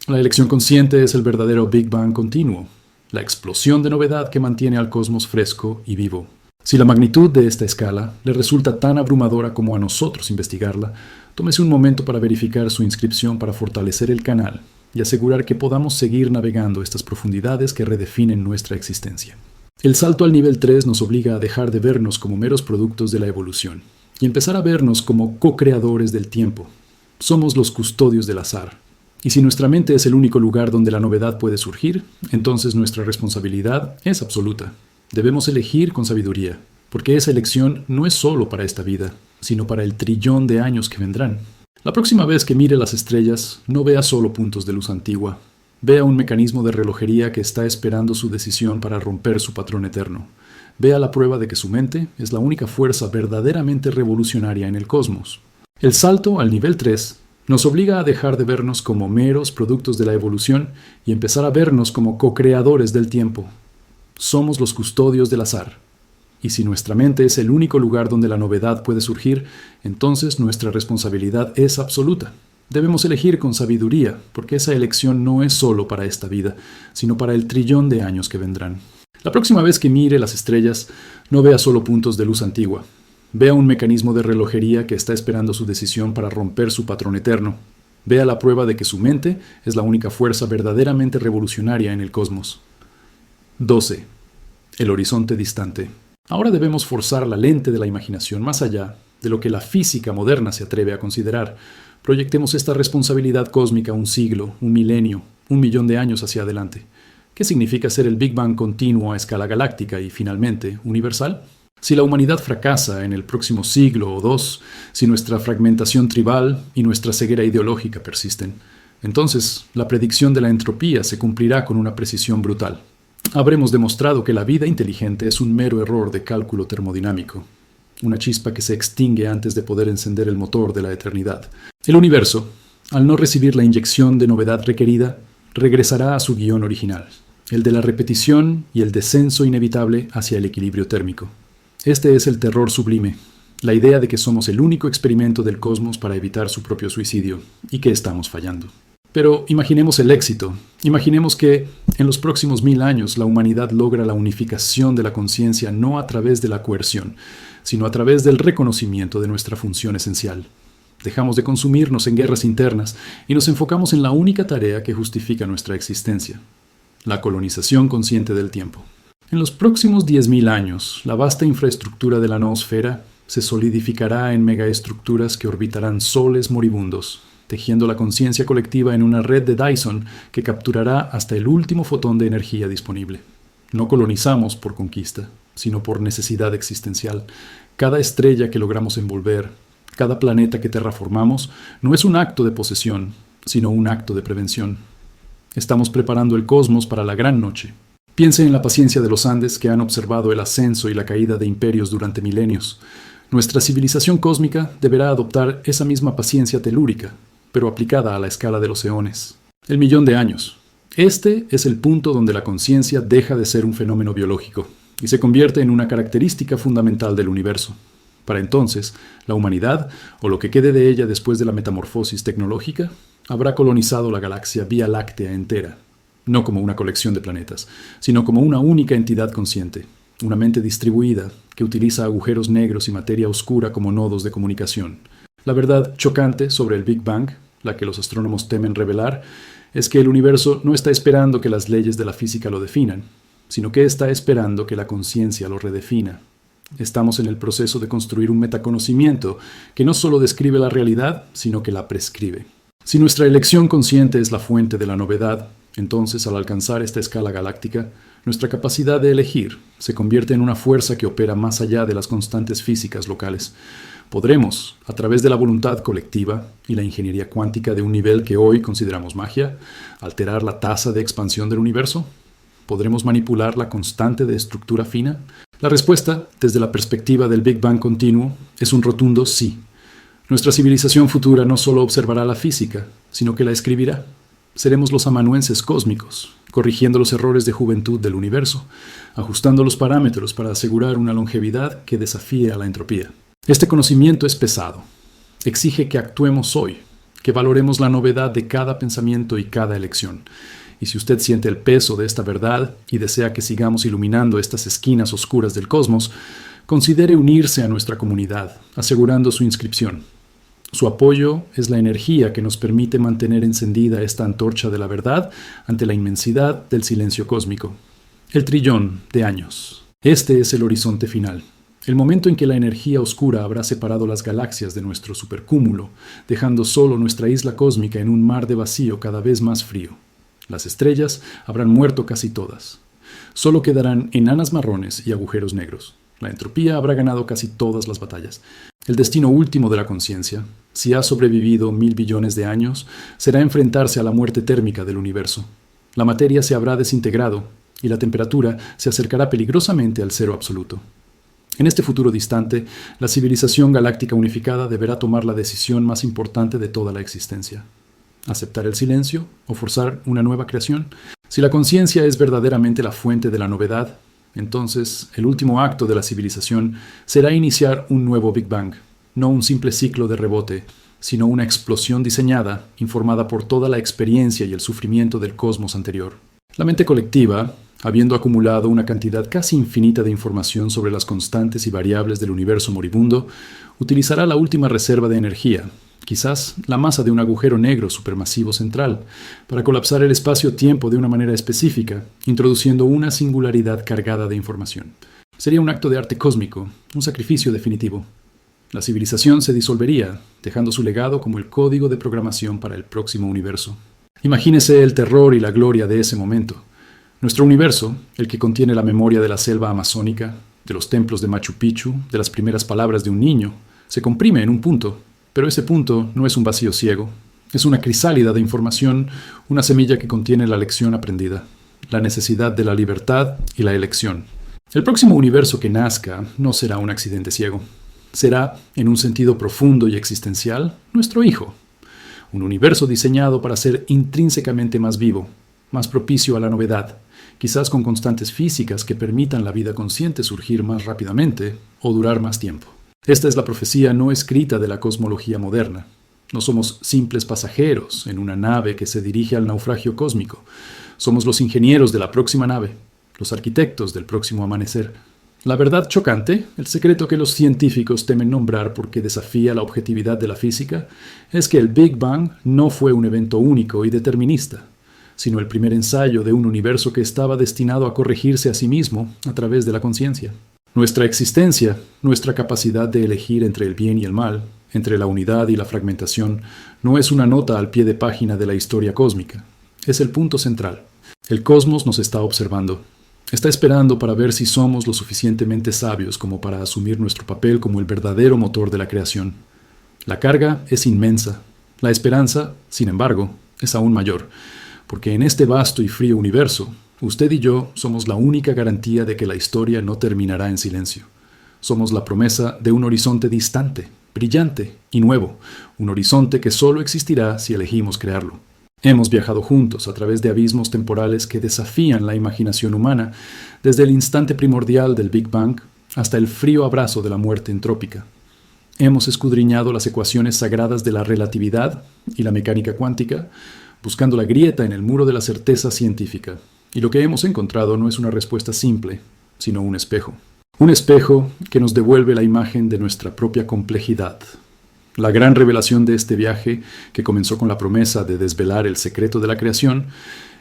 La elección consciente es el verdadero Big Bang continuo, la explosión de novedad que mantiene al cosmos fresco y vivo. Si la magnitud de esta escala le resulta tan abrumadora como a nosotros investigarla, tómese un momento para verificar su inscripción para fortalecer el canal y asegurar que podamos seguir navegando estas profundidades que redefinen nuestra existencia. El salto al nivel 3 nos obliga a dejar de vernos como meros productos de la evolución y empezar a vernos como co-creadores del tiempo. Somos los custodios del azar. Y si nuestra mente es el único lugar donde la novedad puede surgir, entonces nuestra responsabilidad es absoluta. Debemos elegir con sabiduría, porque esa elección no es solo para esta vida, sino para el trillón de años que vendrán. La próxima vez que mire las estrellas, no vea solo puntos de luz antigua. Vea un mecanismo de relojería que está esperando su decisión para romper su patrón eterno. Vea la prueba de que su mente es la única fuerza verdaderamente revolucionaria en el cosmos. El salto al nivel 3 nos obliga a dejar de vernos como meros productos de la evolución y empezar a vernos como co-creadores del tiempo. Somos los custodios del azar. Y si nuestra mente es el único lugar donde la novedad puede surgir, entonces nuestra responsabilidad es absoluta. Debemos elegir con sabiduría, porque esa elección no es solo para esta vida, sino para el trillón de años que vendrán. La próxima vez que mire las estrellas, no vea solo puntos de luz antigua. Vea un mecanismo de relojería que está esperando su decisión para romper su patrón eterno. Vea la prueba de que su mente es la única fuerza verdaderamente revolucionaria en el cosmos. 12. El horizonte distante. Ahora debemos forzar la lente de la imaginación más allá de lo que la física moderna se atreve a considerar. Proyectemos esta responsabilidad cósmica un siglo, un milenio, 1.000.000 de años hacia adelante. ¿Qué significa ser el Big Bang continuo a escala galáctica y, finalmente, universal? Si la humanidad fracasa en el próximo siglo o dos, si nuestra fragmentación tribal y nuestra ceguera ideológica persisten, entonces la predicción de la entropía se cumplirá con una precisión brutal. Habremos demostrado que la vida inteligente es un mero error de cálculo termodinámico, una chispa que se extingue antes de poder encender el motor de la eternidad. El universo, al no recibir la inyección de novedad requerida, regresará a su guión original, el de la repetición y el descenso inevitable hacia el equilibrio térmico. Este es el terror sublime, la idea de que somos el único experimento del cosmos para evitar su propio suicidio y que estamos fallando. Pero imaginemos el éxito. Imaginemos que en los próximos 1000 años la humanidad logra la unificación de la conciencia no a través de la coerción, sino a través del reconocimiento de nuestra función esencial. Dejamos de consumirnos en guerras internas y nos enfocamos en la única tarea que justifica nuestra existencia: la colonización consciente del tiempo. En los próximos 10.000 años, la vasta infraestructura de la noosfera se solidificará en megaestructuras que orbitarán soles moribundos, tejiendo la conciencia colectiva en una red de Dyson que capturará hasta el último fotón de energía disponible. No colonizamos por conquista, sino por necesidad existencial. Cada estrella que logramos envolver, cada planeta que terraformamos, no es un acto de posesión, sino un acto de prevención. Estamos preparando el cosmos para la gran noche. Piense en la paciencia de los Andes que han observado el ascenso y la caída de imperios durante milenios. Nuestra civilización cósmica deberá adoptar esa misma paciencia telúrica, pero aplicada a la escala de los eones. El 1.000.000 de años. Este es el punto donde la conciencia deja de ser un fenómeno biológico y se convierte en una característica fundamental del universo. Para entonces, la humanidad, o lo que quede de ella después de la metamorfosis tecnológica, habrá colonizado la galaxia Vía Láctea entera, no como una colección de planetas, sino como una única entidad consciente, una mente distribuida que utiliza agujeros negros y materia oscura como nodos de comunicación. La verdad chocante sobre el Big Bang, la que los astrónomos temen revelar, es que el universo no está esperando que las leyes de la física lo definan, sino que está esperando que la conciencia lo redefina. Estamos en el proceso de construir un metaconocimiento que no solo describe la realidad, sino que la prescribe. Si nuestra elección consciente es la fuente de la novedad, entonces al alcanzar esta escala galáctica, nuestra capacidad de elegir se convierte en una fuerza que opera más allá de las constantes físicas locales. Podremos, a través de la voluntad colectiva y la ingeniería cuántica de un nivel que hoy consideramos magia, alterar la tasa de expansión del universo. ¿Podremos manipular la constante de estructura fina? La respuesta, desde la perspectiva del Big Bang continuo, es un rotundo sí. Nuestra civilización futura no solo observará la física, sino que la escribirá. Seremos los amanuenses cósmicos, corrigiendo los errores de juventud del universo, ajustando los parámetros para asegurar una longevidad que desafíe a la entropía. Este conocimiento es pesado. Exige que actuemos hoy, que valoremos la novedad de cada pensamiento y cada elección. Y si usted siente el peso de esta verdad y desea que sigamos iluminando estas esquinas oscuras del cosmos, considere unirse a nuestra comunidad, asegurando su inscripción. Su apoyo es la energía que nos permite mantener encendida esta antorcha de la verdad ante la inmensidad del silencio cósmico. El 1.000.000.000 de años. Este es el horizonte final. El momento en que la energía oscura habrá separado las galaxias de nuestro supercúmulo, dejando solo nuestra isla cósmica en un mar de vacío cada vez más frío. Las estrellas habrán muerto casi todas. Solo quedarán enanas marrones y agujeros negros. La entropía habrá ganado casi todas las batallas. El destino último de la conciencia, si ha sobrevivido 1.000 billones de años, será enfrentarse a la muerte térmica del universo. La materia se habrá desintegrado y la temperatura se acercará peligrosamente al cero absoluto. En este futuro distante, la civilización galáctica unificada deberá tomar la decisión más importante de toda la existencia: aceptar el silencio o forzar una nueva creación. Si la conciencia es verdaderamente la fuente de la novedad, entonces el último acto de la civilización será iniciar un nuevo Big Bang, no un simple ciclo de rebote, sino una explosión diseñada, informada por toda la experiencia y el sufrimiento del cosmos anterior. La mente colectiva, habiendo acumulado una cantidad casi infinita de información sobre las constantes y variables del universo moribundo, utilizará la última reserva de energía, quizás la masa de un agujero negro supermasivo central, para colapsar el espacio-tiempo de una manera específica, introduciendo una singularidad cargada de información. Sería un acto de arte cósmico, un sacrificio definitivo. La civilización se disolvería, dejando su legado como el código de programación para el próximo universo. Imagínese el terror y la gloria de ese momento. Nuestro universo, el que contiene la memoria de la selva amazónica, de los templos de Machu Picchu, de las primeras palabras de un niño, se comprime en un punto, pero ese punto no es un vacío ciego. Es una crisálida de información, una semilla que contiene la lección aprendida, la necesidad de la libertad y la elección. El próximo universo que nazca no será un accidente ciego. Será, en un sentido profundo y existencial, nuestro hijo. Un universo diseñado para ser intrínsecamente más vivo, más propicio a la novedad, quizás con constantes físicas que permitan la vida consciente surgir más rápidamente o durar más tiempo. Esta es la profecía no escrita de la cosmología moderna. No somos simples pasajeros en una nave que se dirige al naufragio cósmico. Somos los ingenieros de la próxima nave, los arquitectos del próximo amanecer. La verdad chocante, el secreto que los científicos temen nombrar porque desafía la objetividad de la física, es que el Big Bang no fue un evento único y determinista, sino el primer ensayo de un universo que estaba destinado a corregirse a sí mismo a través de la conciencia. Nuestra existencia, nuestra capacidad de elegir entre el bien y el mal, entre la unidad y la fragmentación, no es una nota al pie de página de la historia cósmica. Es el punto central. El cosmos nos está observando. Está esperando para ver si somos lo suficientemente sabios como para asumir nuestro papel como el verdadero motor de la creación. La carga es inmensa. La esperanza, sin embargo, es aún mayor, porque en este vasto y frío universo, usted y yo somos la única garantía de que la historia no terminará en silencio. Somos la promesa de un horizonte distante, brillante y nuevo, un horizonte que solo existirá si elegimos crearlo. Hemos viajado juntos a través de abismos temporales que desafían la imaginación humana, desde el instante primordial del Big Bang hasta el frío abrazo de la muerte entrópica. Hemos escudriñado las ecuaciones sagradas de la relatividad y la mecánica cuántica, buscando la grieta en el muro de la certeza científica. Y lo que hemos encontrado no es una respuesta simple, sino un espejo. Un espejo que nos devuelve la imagen de nuestra propia complejidad. La gran revelación de este viaje, que comenzó con la promesa de desvelar el secreto de la creación,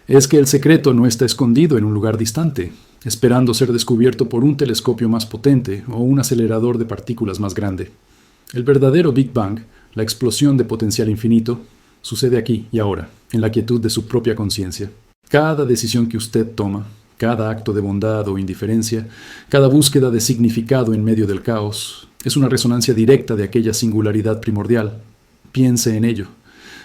es que el secreto no está escondido en un lugar distante, esperando ser descubierto por un telescopio más potente o un acelerador de partículas más grande. El verdadero Big Bang, la explosión de potencial infinito, sucede aquí y ahora, en la quietud de su propia conciencia. Cada decisión que usted toma, cada acto de bondad o indiferencia, cada búsqueda de significado en medio del caos, es una resonancia directa de aquella singularidad primordial. Piense en ello.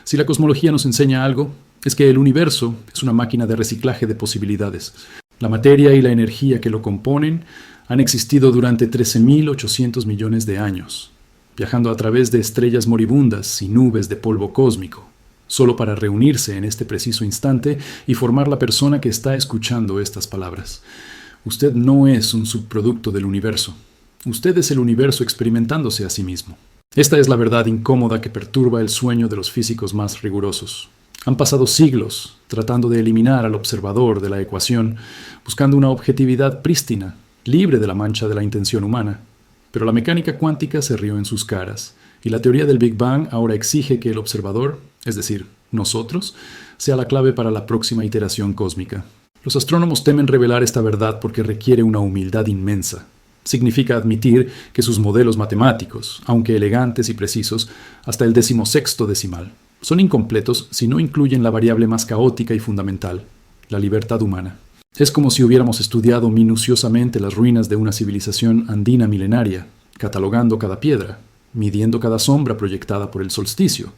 Si la cosmología nos enseña algo, es que el universo es una máquina de reciclaje de posibilidades. La materia y la energía que lo componen han existido durante 13.800 millones de años, viajando a través de estrellas moribundas y nubes de polvo cósmico, solo para reunirse en este preciso instante y formar la persona que está escuchando estas palabras. Usted no es un subproducto del universo. Usted es el universo experimentándose a sí mismo. Esta es la verdad incómoda que perturba el sueño de los físicos más rigurosos. Han pasado siglos tratando de eliminar al observador de la ecuación, buscando una objetividad prístina, libre de la mancha de la intención humana. Pero la mecánica cuántica se rió en sus caras, y la teoría del Big Bang ahora exige que el observador, es decir, nosotros, sea la clave para la próxima iteración cósmica. Los astrónomos temen revelar esta verdad porque requiere una humildad inmensa. Significa admitir que sus modelos matemáticos, aunque elegantes y precisos, hasta el 16º decimal, son incompletos si no incluyen la variable más caótica y fundamental, la libertad humana. Es como si hubiéramos estudiado minuciosamente las ruinas de una civilización andina milenaria, catalogando cada piedra, midiendo cada sombra proyectada por el solsticio,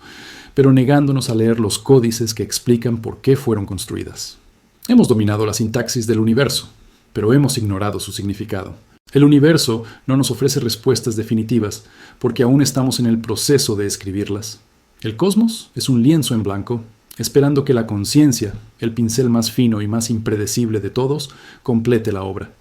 pero negándonos a leer los códices que explican por qué fueron construidas. Hemos dominado la sintaxis del universo, pero hemos ignorado su significado. El universo no nos ofrece respuestas definitivas porque aún estamos en el proceso de escribirlas. El cosmos es un lienzo en blanco, esperando que la conciencia, el pincel más fino y más impredecible de todos, complete la obra.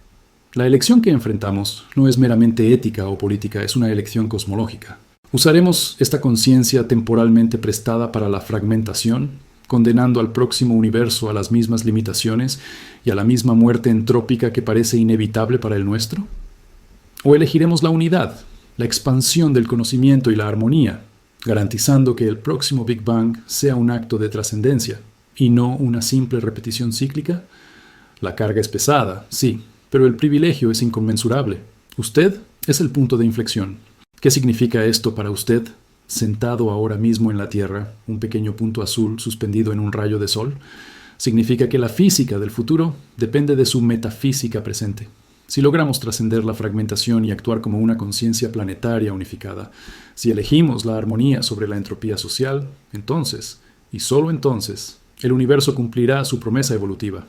La elección que enfrentamos no es meramente ética o política, es una elección cosmológica. ¿Usaremos esta conciencia temporalmente prestada para la fragmentación, condenando al próximo universo a las mismas limitaciones y a la misma muerte entrópica que parece inevitable para el nuestro? ¿O elegiremos la unidad, la expansión del conocimiento y la armonía, garantizando que el próximo Big Bang sea un acto de trascendencia y no una simple repetición cíclica? La carga es pesada, sí, pero el privilegio es inconmensurable. Usted es el punto de inflexión. ¿Qué significa esto para usted, sentado ahora mismo en la Tierra, un pequeño punto azul suspendido en un rayo de sol? Significa que la física del futuro depende de su metafísica presente. Si logramos trascender la fragmentación y actuar como una conciencia planetaria unificada, si elegimos la armonía sobre la entropía social, entonces, y solo entonces, el universo cumplirá su promesa evolutiva.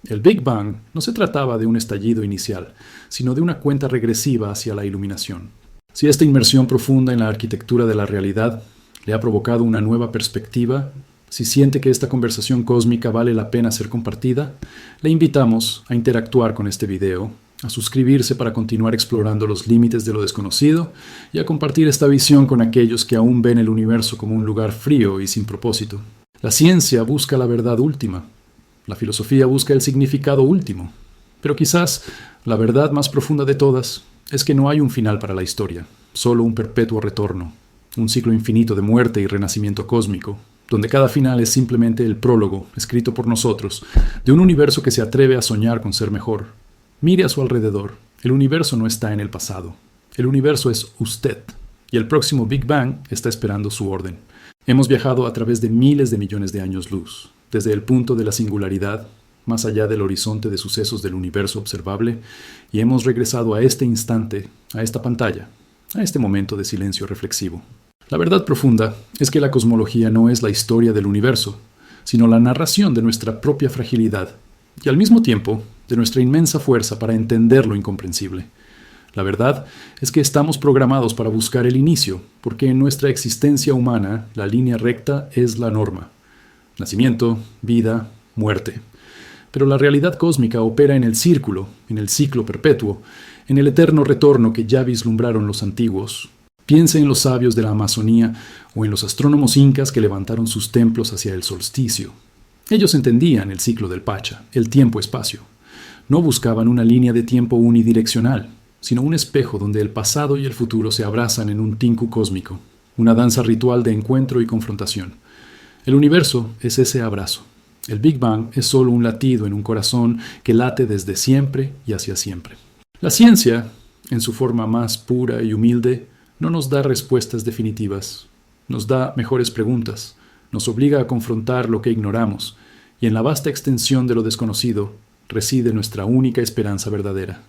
El Big Bang no se trataba de un estallido inicial, sino de una cuenta regresiva hacia la iluminación. Si esta inmersión profunda en la arquitectura de la realidad le ha provocado una nueva perspectiva, si siente que esta conversación cósmica vale la pena ser compartida, le invitamos a interactuar con este video a suscribirse para continuar explorando los límites de lo desconocido y a compartir esta visión con aquellos que aún ven el universo como un lugar frío y sin propósito. La ciencia busca la verdad última. La filosofía busca el significado último. Pero quizás la verdad más profunda de todas es que no hay un final para la historia, solo un perpetuo retorno, un ciclo infinito de muerte y renacimiento cósmico, donde cada final es simplemente el prólogo, escrito por nosotros, de un universo que se atreve a soñar con ser mejor. Mire a su alrededor. El universo no está en el pasado. El universo es usted. Y el próximo Big Bang está esperando su orden. Hemos viajado a través de miles de millones de años luz, desde el punto de la singularidad, más allá del horizonte de sucesos del universo observable, y hemos regresado a este instante, a esta pantalla, a este momento de silencio reflexivo. La verdad profunda es que la cosmología no es la historia del universo, sino la narración de nuestra propia fragilidad, y al mismo tiempo de nuestra inmensa fuerza para entender lo incomprensible. La verdad es que estamos programados para buscar el inicio, porque en nuestra existencia humana la línea recta es la norma. Nacimiento, vida, muerte. Pero la realidad cósmica opera en el círculo, en el ciclo perpetuo, en el eterno retorno que ya vislumbraron los antiguos. Piense en los sabios de la Amazonía o en los astrónomos incas que levantaron sus templos hacia el solsticio. Ellos entendían el ciclo del Pacha, el tiempo-espacio. No buscaban una línea de tiempo unidireccional, sino un espejo donde el pasado y el futuro se abrazan en un tinku cósmico, una danza ritual de encuentro y confrontación. El universo es ese abrazo. El Big Bang es solo un latido en un corazón que late desde siempre y hacia siempre. La ciencia, en su forma más pura y humilde, no nos da respuestas definitivas, nos da mejores preguntas, nos obliga a confrontar lo que ignoramos, y en la vasta extensión de lo desconocido reside nuestra única esperanza verdadera.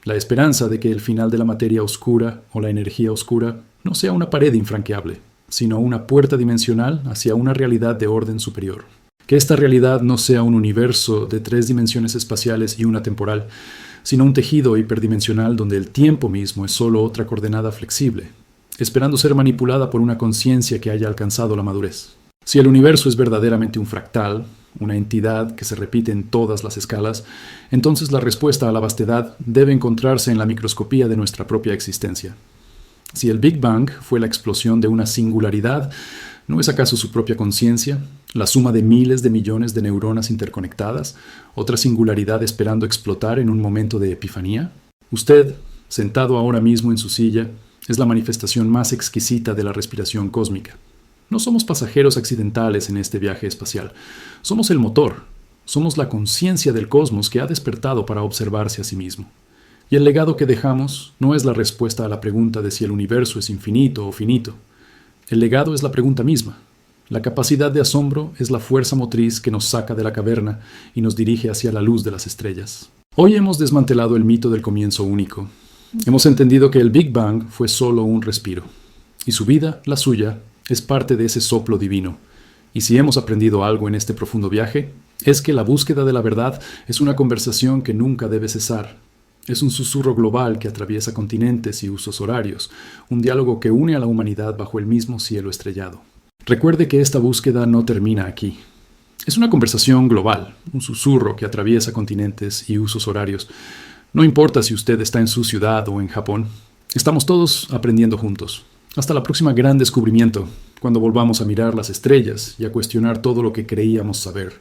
La esperanza de que el final de la materia oscura o la energía oscura no sea una pared infranqueable, sino una puerta dimensional hacia una realidad de orden superior. Que esta realidad no sea un universo de 3 dimensiones espaciales y una temporal, sino un tejido hiperdimensional donde el tiempo mismo es solo otra coordenada flexible, esperando ser manipulada por una conciencia que haya alcanzado la madurez. Si el universo es verdaderamente un fractal, una entidad que se repite en todas las escalas, entonces la respuesta a la vastedad debe encontrarse en la microscopía de nuestra propia existencia. Si el Big Bang fue la explosión de una singularidad, ¿no es acaso su propia conciencia, la suma de miles de millones de neuronas interconectadas, otra singularidad esperando explotar en un momento de epifanía? Usted, sentado ahora mismo en su silla, es la manifestación más exquisita de la respiración cósmica. No somos pasajeros accidentales en este viaje espacial. Somos el motor. Somos la conciencia del cosmos que ha despertado para observarse a sí mismo. Y el legado que dejamos no es la respuesta a la pregunta de si el universo es infinito o finito. El legado es la pregunta misma. La capacidad de asombro es la fuerza motriz que nos saca de la caverna y nos dirige hacia la luz de las estrellas. Hoy hemos desmantelado el mito del comienzo único. Hemos entendido que el Big Bang fue solo un respiro. Y su vida, la suya, es parte de ese soplo divino. Y si hemos aprendido algo en este profundo viaje, es que la búsqueda de la verdad es una conversación que nunca debe cesar. Es un susurro global que atraviesa continentes y usos horarios, un diálogo que une a la humanidad bajo el mismo cielo estrellado. Recuerde que esta búsqueda no termina aquí. Es una conversación global, un susurro que atraviesa continentes y usos horarios. No importa si usted está en su ciudad o en Japón, estamos todos aprendiendo juntos. Hasta la próxima gran descubrimiento, cuando volvamos a mirar las estrellas y a cuestionar todo lo que creíamos saber.